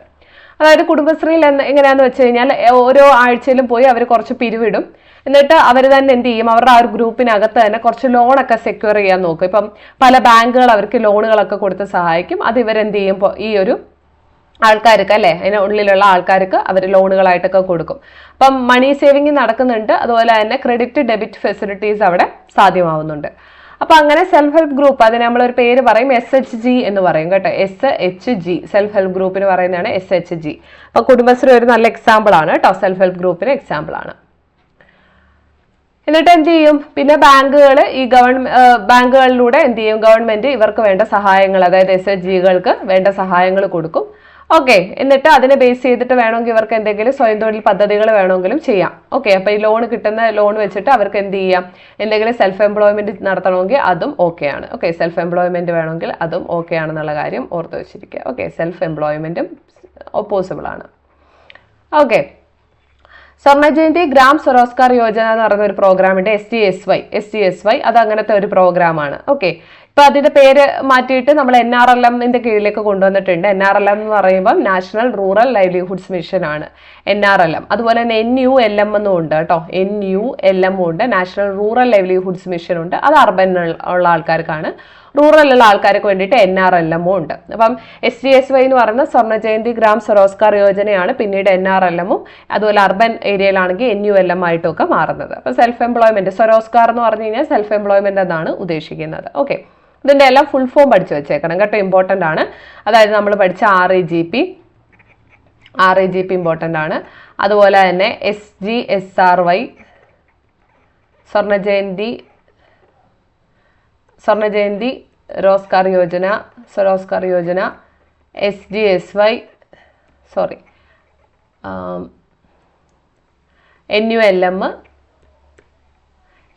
അതായത് കുടുംബശ്രീയിൽ എങ്ങനെയാന്ന് വെച്ച് കഴിഞ്ഞാൽ ഓരോ ആഴ്ചയിലും പോയി അവർ കുറച്ച് പിരിവിടും. എന്നിട്ട് അവർ തന്നെ എന്ത് ചെയ്യും? അവരുടെ ആ ഒരു ഗ്രൂപ്പിനകത്ത് തന്നെ കുറച്ച് ലോണൊക്കെ സെക്യൂർ ചെയ്യാൻ നോക്കും. ഇപ്പം പല ബാങ്കുകൾ അവർക്ക് ലോണുകളൊക്കെ കൊടുത്ത് സഹായിക്കും. അത് ഇവരെന്ത് ചെയ്യും? ഈ ഒരു ആൾക്കാർക്ക് അല്ലെ, അതിനുള്ളിലുള്ള ആൾക്കാർക്ക് അവർ ലോണുകളായിട്ടൊക്കെ കൊടുക്കും. അപ്പം മണി സേവിങ് നടക്കുന്നുണ്ട്. അതുപോലെ തന്നെ ക്രെഡിറ്റ് ഡെബിറ്റ് ഫെസിലിറ്റീസ് അവിടെ സാധ്യമാവുന്നുണ്ട്. അപ്പൊ അങ്ങനെ സെൽഫ് ഹെൽപ്പ് ഗ്രൂപ്പ്, അതിന് നമ്മളൊരു പേര് പറയും, SHG എന്ന് പറയും കേട്ടോ. SHG സെൽഫ് ഹെൽപ്പ് ഗ്രൂപ്പിന് പറയുന്നതാണ് SHG. അപ്പൊ കുടുംബശ്രീ ഒരു നല്ല എക്സാമ്പിൾ ആണ് കേട്ടോ, സെൽഫ് ഹെൽപ്പ് ഗ്രൂപ്പിന് എക്സാമ്പിൾ ആണ്. എന്നിട്ട് എന്ത് ചെയ്യും? പിന്നെ ബാങ്കുകൾ, ഈ ബാങ്കുകളിലൂടെ എന്ത് ചെയ്യും? ഗവൺമെന്റ് ഇവർക്ക് വേണ്ട സഹായങ്ങൾ, അതായത് SHGകൾക്ക് വേണ്ട സഹായങ്ങൾ കൊടുക്കും. ഓക്കെ, എന്നിട്ട് അതിനെ ബേസ് ചെയ്തിട്ട് വേണമെങ്കിൽ ഇവർക്ക് എന്തെങ്കിലും സ്വയം തൊഴിൽ പദ്ധതികൾ വേണമെങ്കിലും ചെയ്യാം. ഓക്കെ, അപ്പൊ ഈ കിട്ടുന്ന ലോൺ വെച്ചിട്ട് അവർക്ക് എന്ത് ചെയ്യാം? എന്തെങ്കിലും സെൽഫ് എംപ്ലോയ്മെന്റ് നടത്തണമെങ്കിൽ അതും ഓക്കെ ആണ്. ഓക്കെ, സെൽഫ് എംപ്ലോയ്മെന്റ് വേണമെങ്കിൽ അതും ഓക്കെ ആണെന്നുള്ള കാര്യം ഓർത്ത് വെച്ചിരിക്കുക. ഓക്കെ, സെൽഫ് എംപ്ലോയ്മെന്റും പോസിബിൾ ആണ്. ഓക്കെ, സ്വർണ്ണ ജയന്തി ഗ്രാം സ്വരോസ്കാർ യോജന എന്ന് പറയുന്ന ഒരു പ്രോഗ്രാമിന്റെ SGSY അത് അങ്ങനത്തെ ഒരു പ്രോഗ്രാമാണ്. ഓക്കെ, ഇപ്പൊ അതിന്റെ പേര് മാറ്റിയിട്ട് നമ്മൾ NRLMന്റെ കീഴിലേക്ക് കൊണ്ടുവന്നിട്ടുണ്ട്. NRLM എന്ന് പറയുമ്പോൾ നാഷണൽ റൂറൽ ലൈവ്ലിഹുഡ്സ് മിഷൻ ആണ് NRLM. അതുപോലെ തന്നെ NULM എന്നും ഉണ്ട് കേട്ടോ. NULM ഉണ്ട്, നാഷണൽ റൂറൽ ലൈവ്ലിഹുഡ്സ് മിഷൻ ഉണ്ട്. അത് അർബൻ ഉള്ള ആൾക്കാർക്കാണ്. റൂറലുള്ള ആൾക്കാർക്ക് വേണ്ടിയിട്ട് NRLM ഉണ്ട്. അപ്പം SGSY എന്ന് പറയുന്ന സ്വർണ്ണ ജയന്തി ഗ്രാം സ്വരോസ്കാർ യോജനയാണ്. പിന്നീട് NRLM-ഉം അതുപോലെ അർബൻ ഏരിയയിലാണെങ്കിൽ NULM ആയിട്ടൊക്കെ മാറുന്നത്. അപ്പൊ സെൽഫ് എംപ്ലോയ്മെന്റ്, സ്വരോസ്കാർ എന്ന് പറഞ്ഞു കഴിഞ്ഞാൽ സെൽഫ് എംപ്ലോയ്മെന്റ് എന്നാണ് ഉദ്ദേശിക്കുന്നത്. ഓക്കെ, ഇതിന്റെ എല്ലാം ഫുൾ ഫോം പഠിച്ചു വെച്ചേക്കണം കേട്ടോ, ഇമ്പോർട്ടൻ്റ് ആണ്. അതായത് നമ്മൾ പഠിച്ച RAGP ഇമ്പോർട്ടൻ്റ് ആണ്. അതുപോലെ തന്നെ SGSRY, സ്വർണ്ണ Jayanti സ്വരോസ്കാർ Yojana, SGSY,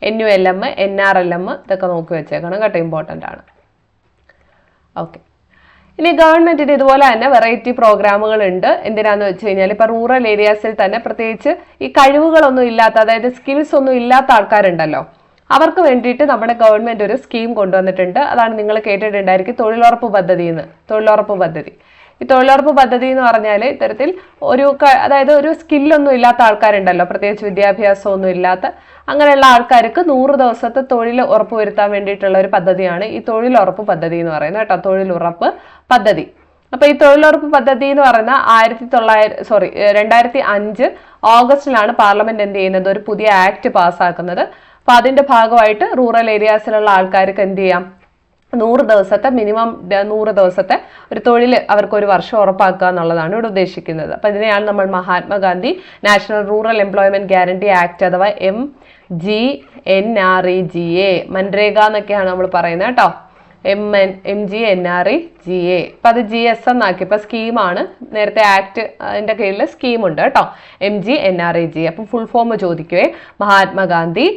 NULM, NRLM ഇതൊക്കെ നോക്കി വെച്ചേക്കണം കേട്ടോ, ഇമ്പോർട്ടൻ്റ് ആണ്. ഓക്കെ, ഇനി ഗവൺമെന്റിന് ഇതുപോലെ തന്നെ വെറൈറ്റി പ്രോഗ്രാമുകൾ ഉണ്ട്. എന്തിനാന്ന് വെച്ച് കഴിഞ്ഞാൽ ഇപ്പൊ റൂറൽ ഏരിയാസിൽ തന്നെ പ്രത്യേകിച്ച് ഈ കഴിവുകളൊന്നും ഇല്ലാത്ത, അതായത് സ്കിൽസ് ഒന്നും ഇല്ലാത്ത ആൾക്കാരുണ്ടല്ലോ, അവർക്ക് വേണ്ടിയിട്ട് നമ്മുടെ ഗവൺമെന്റ് ഒരു സ്കീം കൊണ്ടുവന്നിട്ടുണ്ട്. അതാണ് നിങ്ങൾ കേട്ടിട്ടുണ്ടായിരിക്കും തൊഴിലുറപ്പ് പദ്ധതി എന്ന്. തൊഴിലുറപ്പ് പദ്ധതി, ഈ തൊഴിലുറപ്പ് പദ്ധതി എന്ന് പറഞ്ഞാൽ ഇത്തരത്തിൽ അതായത് ഒരു സ്കില്ലൊന്നും ഇല്ലാത്ത ആൾക്കാരുണ്ടല്ലോ, പ്രത്യേകിച്ച് വിദ്യാഭ്യാസമൊന്നും ഇല്ലാത്ത അങ്ങനെയുള്ള ആൾക്കാർക്ക് 100 ദിവസത്തെ തൊഴിൽ ഉറപ്പുവരുത്താൻ വേണ്ടിയിട്ടുള്ള ഒരു പദ്ധതിയാണ് ഈ തൊഴിലുറപ്പ് പദ്ധതി എന്ന് പറയുന്നത് കേട്ടോ. തൊഴിലുറപ്പ് പദ്ധതി. അപ്പൊ ഈ തൊഴിലുറപ്പ് പദ്ധതി എന്ന് പറയുന്ന 2005 ഓഗസ്റ്റിലാണ് പാർലമെന്റ് എന്ത് ചെയ്യുന്നത്, ഒരു പുതിയ ആക്ട് പാസ്സാക്കുന്നത്. അപ്പൊ അതിന്റെ ഭാഗമായിട്ട് റൂറൽ ഏരിയാസിലുള്ള ആൾക്കാർക്ക് എന്ത് ചെയ്യാം, 100 ദിവസത്തെ മിനിമം 100 ദിവസത്തെ ഒരു തൊഴിൽ അവർക്ക് ഒരു വർഷം ഉറപ്പാക്കുക എന്നുള്ളതാണ് ഇവിടെ ഉദ്ദേശിക്കുന്നത്. അപ്പൊ ഇതിനെയാണ് നമ്മൾ Mahatma Gandhi national rural employment guarantee act അഥവാ MGNREGA, മൻരേഗ എന്നൊക്കെയാണ് നമ്മൾ പറയുന്നത് കേട്ടോ. MGNREGA. അപ്പൊ അത് GS എന്നാക്കി, ഇപ്പൊ സ്കീമാണ്. നേരത്തെ ആക്ട് അതിന്റെ കീഴിൽ സ്കീമുണ്ട് കേട്ടോ, MGNREGA. അപ്പൊ ഫുൾ ഫോം ചോദിക്കുവേ, Mahatma Gandhi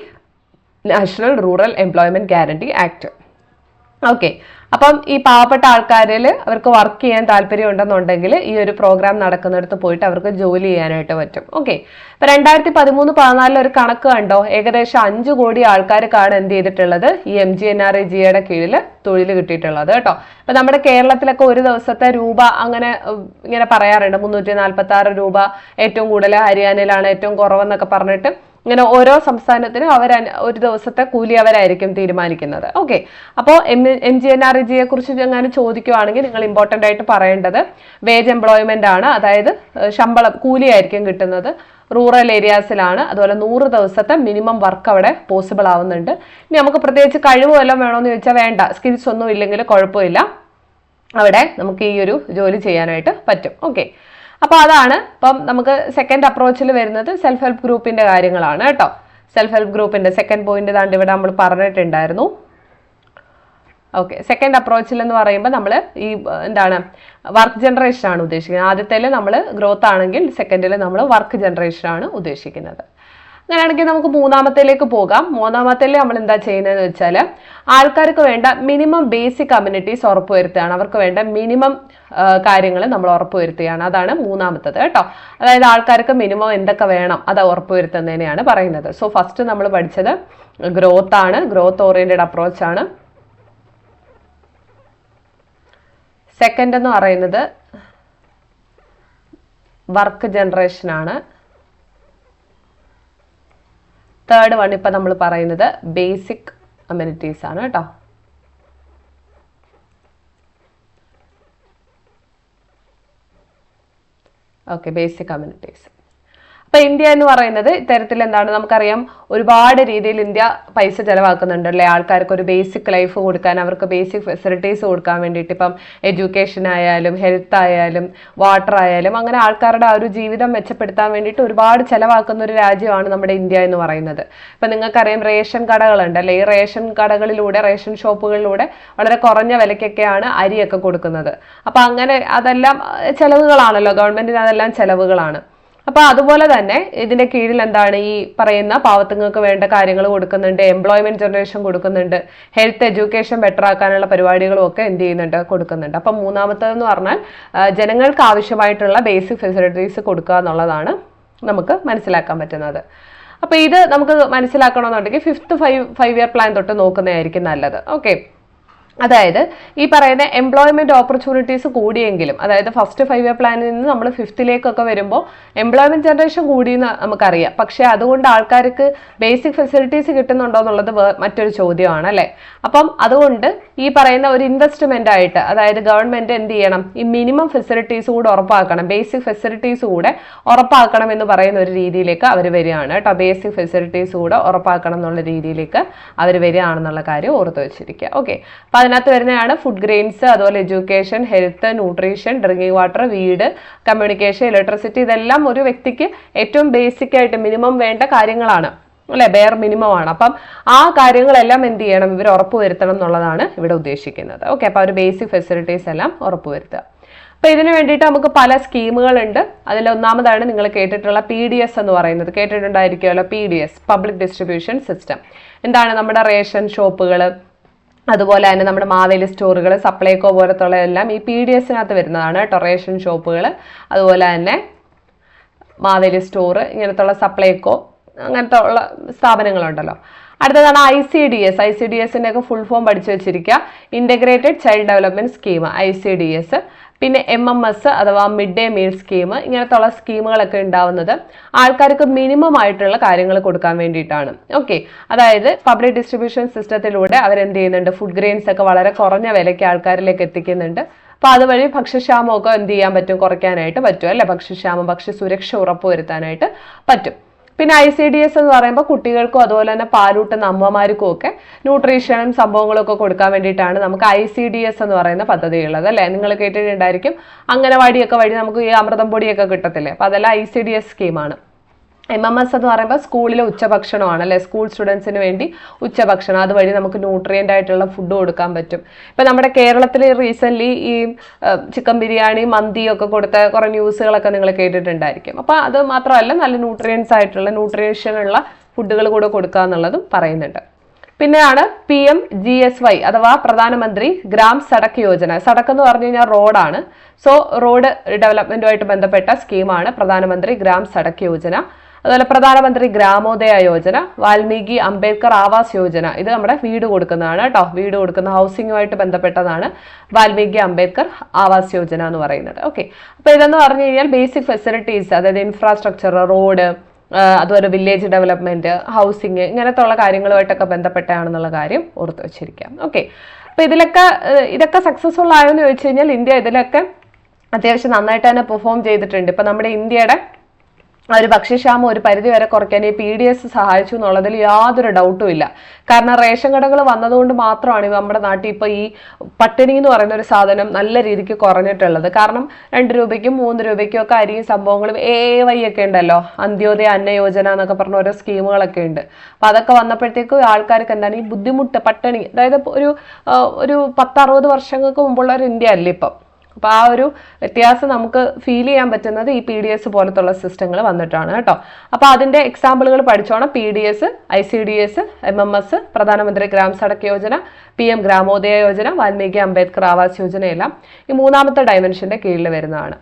national rural employment guarantee act. Okay. അപ്പം ഈ പാവപ്പെട്ട ആൾക്കാരിൽ അവർക്ക് വർക്ക് ചെയ്യാൻ താല്പര്യം ഉണ്ടെന്നുണ്ടെങ്കിൽ ഈ ഒരു പ്രോഗ്രാം നടക്കുന്നിടത്ത് പോയിട്ട് അവർക്ക് ജോലി ചെയ്യാനായിട്ട് പറ്റും. ഓക്കെ. ഇപ്പൊ 2013-14 ഒരു കണക്ക് കണ്ടോ, ഏകദേശം 5 കോടി ആൾക്കാർക്കാണ് എന്ത് ചെയ്തിട്ടുള്ളത്, ഈ MGNREGA കീഴിൽ തൊഴിൽ കിട്ടിയിട്ടുള്ളത് കേട്ടോ. ഇപ്പൊ നമ്മുടെ കേരളത്തിലൊക്കെ ഒരു ദിവസത്തെ രൂപ അങ്ങനെ ഇങ്ങനെ പറയാറുണ്ട്, 346 രൂപ ഏറ്റവും കൂടുതൽ, ഹരിയാനയിലാണ് ഏറ്റവും കുറവെന്നൊക്കെ പറഞ്ഞിട്ട് ഇങ്ങനെ ഓരോ സംസ്ഥാനത്തിനും ഒരു ദിവസത്തെ കൂലി അവരായിരിക്കും തീരുമാനിക്കുന്നത്. ഓക്കെ. അപ്പോൾ MGNREGA കുറിച്ച് എങ്ങനെ ചോദിക്കുവാണെങ്കിൽ നിങ്ങൾ ഇമ്പോർട്ടൻ്റ് ആയിട്ട് പറയേണ്ടത് വേജ് എംപ്ലോയ്മെന്റ് ആണ്, അതായത് ശമ്പളം കൂലിയായിരിക്കും കിട്ടുന്നത്. റൂറൽ ഏരിയാസിലാണ്. അതുപോലെ 100 ദിവസത്തെ മിനിമം വർക്ക് അവിടെ പോസിബിൾ ആവുന്നുണ്ട്. ഇനി നമുക്ക് പ്രത്യേകിച്ച് കഴിവ് വല്ലതും വേണമെന്ന് ചോദിച്ചാൽ വേണ്ട, സ്കിൽസ് ഒന്നും ഇല്ലെങ്കിൽ കുഴപ്പമില്ല, അവിടെ നമുക്ക് ഈ ഒരു ജോലി ചെയ്യാനായിട്ട് പറ്റും. ഓക്കെ. അപ്പോൾ അതാണ് ഇപ്പം നമുക്ക് സെക്കൻഡ് അപ്രോച്ചിൽ വരുന്നത് സെൽഫ് ഹെൽപ്പ് ഗ്രൂപ്പിന്റെ കാര്യങ്ങളാണ് കേട്ടോ. സെൽഫ് ഹെൽപ്പ് ഗ്രൂപ്പിന്റെ സെക്കൻഡ് പോയിന്റ് താണ്ട് ഇവിടെ നമ്മൾ പറഞ്ഞിട്ടുണ്ടായിരുന്നു. ഓക്കെ. സെക്കൻഡ് അപ്രോച്ചിൽ എന്ന് പറയുമ്പോൾ നമ്മൾ ഈ എന്താണ് വർക്ക് ജനറേഷൻ ആണ് ഉദ്ദേശിക്കുന്നത്. ആദ്യത്തേൽ നമ്മൾ ഗ്രോത്ത് ആണെങ്കിൽ സെക്കൻഡിൽ നമ്മൾ വർക്ക് ജനറേഷൻ ആണ് ഉദ്ദേശിക്കുന്നത്. അങ്ങനെയാണെങ്കിൽ നമുക്ക് മൂന്നാമത്തേലേക്ക് പോകാം. മൂന്നാമത്തേൽ നമ്മൾ എന്താ ചെയ്യുന്നതെന്ന് വെച്ചാൽ ആൾക്കാർക്ക് വേണ്ട മിനിമം ബേസിക് കമ്മ്യൂണിറ്റീസ് ഉറപ്പുവരുത്തുകയാണ്. അവർക്ക് വേണ്ട മിനിമം കാര്യങ്ങൾ നമ്മൾ ഉറപ്പുവരുത്തുകയാണ്. അതാണ് മൂന്നാമത്തത് കേട്ടോ. അതായത് ആൾക്കാർക്ക് മിനിമം എന്തൊക്കെ വേണം അത് ഉറപ്പുവരുത്തുന്നതിനെയാണ് പറയുന്നത്. സോ ഫസ്റ്റ് നമ്മൾ പഠിച്ചത് ഗ്രോത്ത് ആണ്, ഗ്രോത്ത് ഓറിയന്റഡ് അപ്രോച്ച് ആണ്. സെക്കൻഡ് എന്ന് പറയുന്നത് വർക്ക് ജനറേഷൻ ആണ്. തേർഡ് വൺ ഇപ്പം നമ്മൾ പറയുന്നത് ബേസിക് അമ്യൂണിറ്റീസ് ആണ് കേട്ടോ. Okay, basic communities. അപ്പൊ ഇന്ത്യ എന്ന് പറയുന്നത് ഇത്തരത്തിൽ എന്താണ്, നമുക്കറിയാം ഒരുപാട് രീതിയിൽ ഇന്ത്യ പൈസ ചെലവാക്കുന്നുണ്ട് അല്ലേ, ആൾക്കാർക്ക് ഒരു ബേസിക് ലൈഫ് കൊടുക്കാൻ, അവർക്ക് ബേസിക് ഫെസിലിറ്റീസ് കൊടുക്കാൻ വേണ്ടിയിട്ട്. ഇപ്പം എഡ്യൂക്കേഷൻ ആയാലും ഹെൽത്ത് ആയാലും വാട്ടർ ആയാലും അങ്ങനെ ആൾക്കാരുടെ ആ ഒരു ജീവിതം മെച്ചപ്പെടുത്താൻ വേണ്ടിയിട്ട് ഒരുപാട് ചെലവാക്കുന്ന ഒരു രാജ്യമാണ് നമ്മുടെ ഇന്ത്യ എന്ന് പറയുന്നത്. ഇപ്പം നിങ്ങൾക്കറിയാം റേഷൻ കടകളുണ്ട് അല്ലേ, ഈ റേഷൻ കടകളിലൂടെ, റേഷൻ ഷോപ്പുകളിലൂടെ വളരെ കുറഞ്ഞ വിലയ്ക്കൊക്കെയാണ് അരിയൊക്കെ കൊടുക്കുന്നത്. അപ്പം അങ്ങനെ അതെല്ലാം ചെലവുകളാണല്ലോ, ഗവൺമെന്റിന് അതെല്ലാം ചെലവുകളാണ്. അപ്പൊ അതുപോലെ തന്നെ ഇതിന്റെ കീഴിൽ എന്താണ് ഈ പറയുന്ന പാവത്തുങ്ങൾക്ക് വേണ്ട കാര്യങ്ങൾ കൊടുക്കുന്നുണ്ട്, എംപ്ലോയ്മെന്റ് ജനറേഷൻ കൊടുക്കുന്നുണ്ട്, ഹെൽത്ത് എഡ്യൂക്കേഷൻ ബെറ്റർ ആക്കാനുള്ള പരിപാടികളും ഒക്കെ എന്ത് ചെയ്യുന്നുണ്ട്, കൊടുക്കുന്നുണ്ട്. അപ്പൊ മൂന്നാമത്തേതെന്ന് പറഞ്ഞാൽ ജനങ്ങൾക്ക് ആവശ്യമായിട്ടുള്ള ബേസിക് ഫെസിലിറ്റീസ് കൊടുക്കുക എന്നുള്ളതാണ് നമുക്ക് മനസ്സിലാക്കാൻ പറ്റുന്നത്. അപ്പൊ ഇത് നമുക്ക് മനസ്സിലാക്കണമെന്നുണ്ടെങ്കിൽ 5th 5 ഇയർ പ്ലാൻ തൊട്ട് നോക്കുന്നതായിരിക്കും നല്ലത്. ഓക്കെ. അതായത് ഈ പറയുന്ന എംപ്ലോയ്മെന്റ് ഓപ്പർച്യൂണിറ്റീസ് കൂടിയെങ്കിലും, അതായത് ഫസ്റ്റ് 5 ഇയർ പ്ലാനിൽ നിന്ന് നമ്മൾ 5th വരുമ്പോൾ എംപ്ലോയ്മെന്റ് ജനറേഷൻ കൂടിയെന്ന് നമുക്കറിയാം. പക്ഷെ അതുകൊണ്ട് ആൾക്കാർക്ക് ബേസിക് ഫെസിലിറ്റീസ് കിട്ടുന്നുണ്ടോ എന്നുള്ളത് മറ്റൊരു ചോദ്യമാണ് അല്ലേ. അപ്പം അതുകൊണ്ട് ഈ പറയുന്ന ഒരു ഇൻവെസ്റ്റ്മെന്റ് ആയിട്ട്, അതായത് ഗവൺമെന്റ് എന്ത് ചെയ്യണം, ഈ മിനിമം ഫെസിലിറ്റീസ് കൂടെ ഉറപ്പാക്കണം, ബേസിക് ഫെസിലിറ്റീസ് കൂടെ ഉറപ്പാക്കണം എന്ന് പറയുന്ന ഒരു രീതിയിലേക്ക് അവർ വരികയാണ് കേട്ടോ. ബേസിക് ഫെസിലിറ്റീസ് കൂടെ ഉറപ്പാക്കണം എന്നുള്ള രീതിയിലേക്ക് അവർ വരികയാണെന്നുള്ള കാര്യം ഓർത്ത് വെച്ചിരിക്കുക. ഓക്കെ. അപ്പൊ അതിനകത്ത് വരുന്നതാണ് ഫുഡ് ഗ്രെയിൻസ്, അതുപോലെ education, health, nutrition, drinking water, വീട്, കമ്മ്യൂണിക്കേഷൻ, ഇലക്ട്രിസിറ്റി. ഇതെല്ലാം ഒരു വ്യക്തിക്ക് ഏറ്റവും ബേസിക് ആയിട്ട് മിനിമം വേണ്ട കാര്യങ്ങളാണ് അല്ലെ, ബെയർ മിനിമം ആണ്. അപ്പം ആ കാര്യങ്ങളെല്ലാം എന്ത് ചെയ്യണം, ഇവർ ഉറപ്പുവരുത്തണം എന്നുള്ളതാണ് ഇവിടെ ഉദ്ദേശിക്കുന്നത്. ഓക്കെ. അപ്പൊ ഒരു ബേസിക് ഫെസിലിറ്റീസ് എല്ലാം ഉറപ്പുവരുത്തുക. അപ്പൊ ഇതിനു വേണ്ടിയിട്ട് നമുക്ക് പല സ്കീമുകളുണ്ട്. അതിൽ ഒന്നാമതാണ് നിങ്ങൾ കേട്ടിട്ടുള്ള PDS എന്ന് പറയുന്നത്, കേട്ടിട്ടുണ്ടായിരിക്കുമല്ലോ. PDS, public distribution system. എന്താണ്, നമ്മുടെ റേഷൻ ഷോപ്പുകൾ, അതുപോലെ തന്നെ നമ്മുടെ മാവേലി സ്റ്റോറുകൾ, സപ്ലൈകോ പോലത്തുള്ള എല്ലാം ഈ PDS-നകത്ത് വരുന്നതാണ് കേട്ടോ. റേഷൻ ഷോപ്പുകൾ, അതുപോലെ തന്നെ മാവേലി സ്റ്റോർ, ഇങ്ങനത്തുള്ള സപ്ലൈകോ, അങ്ങനത്തെ ഉള്ള സ്ഥാപനങ്ങളുണ്ടല്ലോ. അടുത്തതാണ് ICDS-ന്റെ ഒക്കെ ഫുൾ ഫോം പഠിച്ചു വെച്ചിരിക്കുക. Integrated child development scheme, ICDS. പിന്നെ MMS അഥവാ മിഡ് ഡേ മീൽ സ്കീം. ഇങ്ങനത്തെ ഉള്ള സ്കീമുകളൊക്കെ ഉണ്ടാവുന്നത് ആൾക്കാർക്ക് മിനിമം ആയിട്ടുള്ള കാര്യങ്ങൾ കൊടുക്കാൻ വേണ്ടിയിട്ടാണ്. ഓക്കെ, അതായത് പബ്ലിക് ഡിസ്ട്രിബ്യൂഷൻ സിസ്റ്റത്തിലൂടെ അവരെന്ത് ചെയ്യുന്നുണ്ട്, ഫുഡ് ഗ്രെയിൻസ് ഒക്കെ വളരെ കുറഞ്ഞ വിലയ്ക്ക് ആൾക്കാരിലേക്ക് എത്തിക്കുന്നുണ്ട്. അപ്പോൾ അതുവഴി ഭക്ഷ്യക്ഷാമമൊക്കെ എന്ത് ചെയ്യാൻ പറ്റും, കുറയ്ക്കാനായിട്ട് പറ്റും അല്ലെ. ഭക്ഷ്യക്ഷാമം, ഭക്ഷ്യസുരക്ഷ ഉറപ്പുവരുത്താനായിട്ട് പറ്റും. പിന്നെ ICDS എന്ന് പറയുമ്പോൾ കുട്ടികൾക്കും അതുപോലെ തന്നെ പാലൂട്ടുന്ന അമ്മമാർക്കും ഒക്കെ ന്യൂട്രീഷനും സംഭവങ്ങളൊക്കെ കൊടുക്കാൻ വേണ്ടിയിട്ടാണ് നമുക്ക് ICDS എന്ന് പറയുന്ന പദ്ധതി ഉള്ളത് അല്ലേ. നിങ്ങൾ കേട്ടിട്ടുണ്ടായിരിക്കും, അംഗനവാടിയൊക്കെ വഴി നമുക്ക് ഈ അമൃതം പൊടിയൊക്കെ കിട്ടത്തില്ലേ. അപ്പോൾ അതെല്ലാം ICDS സ്കീമാണ്. MMS എന്ന് പറയുമ്പോൾ സ്കൂളിലെ ഉച്ചഭക്ഷണമാണ് അല്ലെ. സ്കൂൾ സ്റ്റുഡൻസിന് വേണ്ടി ഉച്ചഭക്ഷണം, അതുവഴി നമുക്ക് ന്യൂട്രിയൻ്റ് ആയിട്ടുള്ള ഫുഡ് കൊടുക്കാൻ പറ്റും. ഇപ്പം നമ്മുടെ കേരളത്തിൽ റീസെൻ്റ്ലി ഈ ചിക്കൻ ബിരിയാണി, മന്തിയൊക്കെ കൊടുത്ത കുറേ ന്യൂസുകളൊക്കെ നിങ്ങൾ കേട്ടിട്ടുണ്ടായിരിക്കും. അപ്പോൾ അത് മാത്രമല്ല, നല്ല ന്യൂട്രിയൻസ് ആയിട്ടുള്ള ന്യൂട്രീഷനുള്ള ഫുഡുകൾ കൂടെ കൊടുക്കുക എന്നുള്ളതും പറയുന്നുണ്ട്. പിന്നെയാണ് PMGSY അഥവാ പ്രധാനമന്ത്രി ഗ്രാം സഡക് യോജന. സഡക് എന്ന് പറഞ്ഞു കഴിഞ്ഞാൽ റോഡാണ്. സോ റോഡ് ഡെവലപ്മെന്റുമായിട്ട് ബന്ധപ്പെട്ട സ്കീമാണ് പ്രധാനമന്ത്രി ഗ്രാം സഡക് യോജന. അതുപോലെ പ്രധാനമന്ത്രി ഗ്രാമോദയ യോജന, വാൽമീകി അംബേദ്കർ ആവാസ് യോജന. ഇത് നമ്മുടെ വീട് കൊടുക്കുന്നതാണ് കേട്ടോ. വീട് കൊടുക്കുന്ന ഹൗസിംഗുമായിട്ട് ബന്ധപ്പെട്ടതാണ് വാൽമീകി അംബേദ്കർ ആവാസ് യോജന എന്ന് പറയുന്നത്. ഓക്കെ, അപ്പൊ ഇതെന്ന് പറഞ്ഞു കഴിഞ്ഞാൽ ബേസിക് ഫെസിലിറ്റീസ്, അതായത് ഇൻഫ്രാസ്ട്രക്ചർ, റോഡ്, അതുപോലെ വില്ലേജ് ഡെവലപ്മെന്റ്, ഹൗസിംഗ്, ഇങ്ങനത്തെ ഉള്ള കാര്യങ്ങളുമായിട്ടൊക്കെ ബന്ധപ്പെട്ടാണെന്നുള്ള കാര്യം ഓർത്ത് വെച്ചിരിക്കാം. ഓക്കെ, അപ്പൊ ഇതൊക്കെ സക്സസ്ഫുൾ ആയെന്ന് ചോദിച്ചു കഴിഞ്ഞാൽ ഇന്ത്യ ഇതിലൊക്കെ അത്യാവശ്യം നന്നായിട്ട് തന്നെ പെർഫോം ചെയ്തിട്ടുണ്ട്. ഇപ്പൊ നമ്മുടെ ഇന്ത്യയുടെ ഒരു ഭക്ഷ്യക്ഷാമം ഒരു പരിധി വരെ കുറയ്ക്കാൻ ഈ PDS സഹായിച്ചു എന്നുള്ളതിൽ യാതൊരു ഡൗട്ടും ഇല്ല. കാരണം റേഷൻ കടകൾ വന്നതുകൊണ്ട് മാത്രമാണ് നമ്മുടെ നാട്ടിൽ ഇപ്പോൾ ഈ പട്ടിണി എന്ന് പറയുന്ന ഒരു സാധനം നല്ല രീതിക്ക് കുറഞ്ഞിട്ടുള്ളത്. കാരണം 2 രൂപയ്ക്കും 3 രൂപയ്ക്കും ഒക്കെ അരിയും സംഭവങ്ങളും AAY ഒക്കെ ഉണ്ടല്ലോ, അന്ത്യോദയ അന്ന യോജന എന്നൊക്കെ പറഞ്ഞ ഓരോ സ്കീമുകളൊക്കെ ഉണ്ട്. അപ്പം അതൊക്കെ വന്നപ്പോഴത്തേക്കും ആൾക്കാർക്ക് എന്താണ് ഈ ബുദ്ധിമുട്ട്, പട്ടിണി, അതായത് ഒരു 10-60 വർഷങ്ങൾക്ക് മുമ്പുള്ള ഒരു ഇന്ത്യ അല്ല ഇപ്പം. അപ്പോൾ ആ ഒരു വ്യത്യാസം നമുക്ക് ഫീൽ ചെയ്യാൻ പറ്റുന്നത് ഈ PDS പോലത്തുള്ള സിസ്റ്റങ്ങൾ വന്നിട്ടാണ് കേട്ടോ. അപ്പോൾ അതിൻ്റെ എക്സാമ്പിളുകൾ പഠിച്ചോണം. PDS, ICDS, MMS, പ്രധാനമന്ത്രി ഗ്രാം സഡക് യോജന, PM ഗ്രാമോദയ യോജന, വാൽമീകി അംബേദ്കർ ആവാസ് യോജനയെല്ലാം ഈ 3ാമത്തെ ഡയമെൻഷന്റെ കീഴിൽ വരുന്നതാണ്.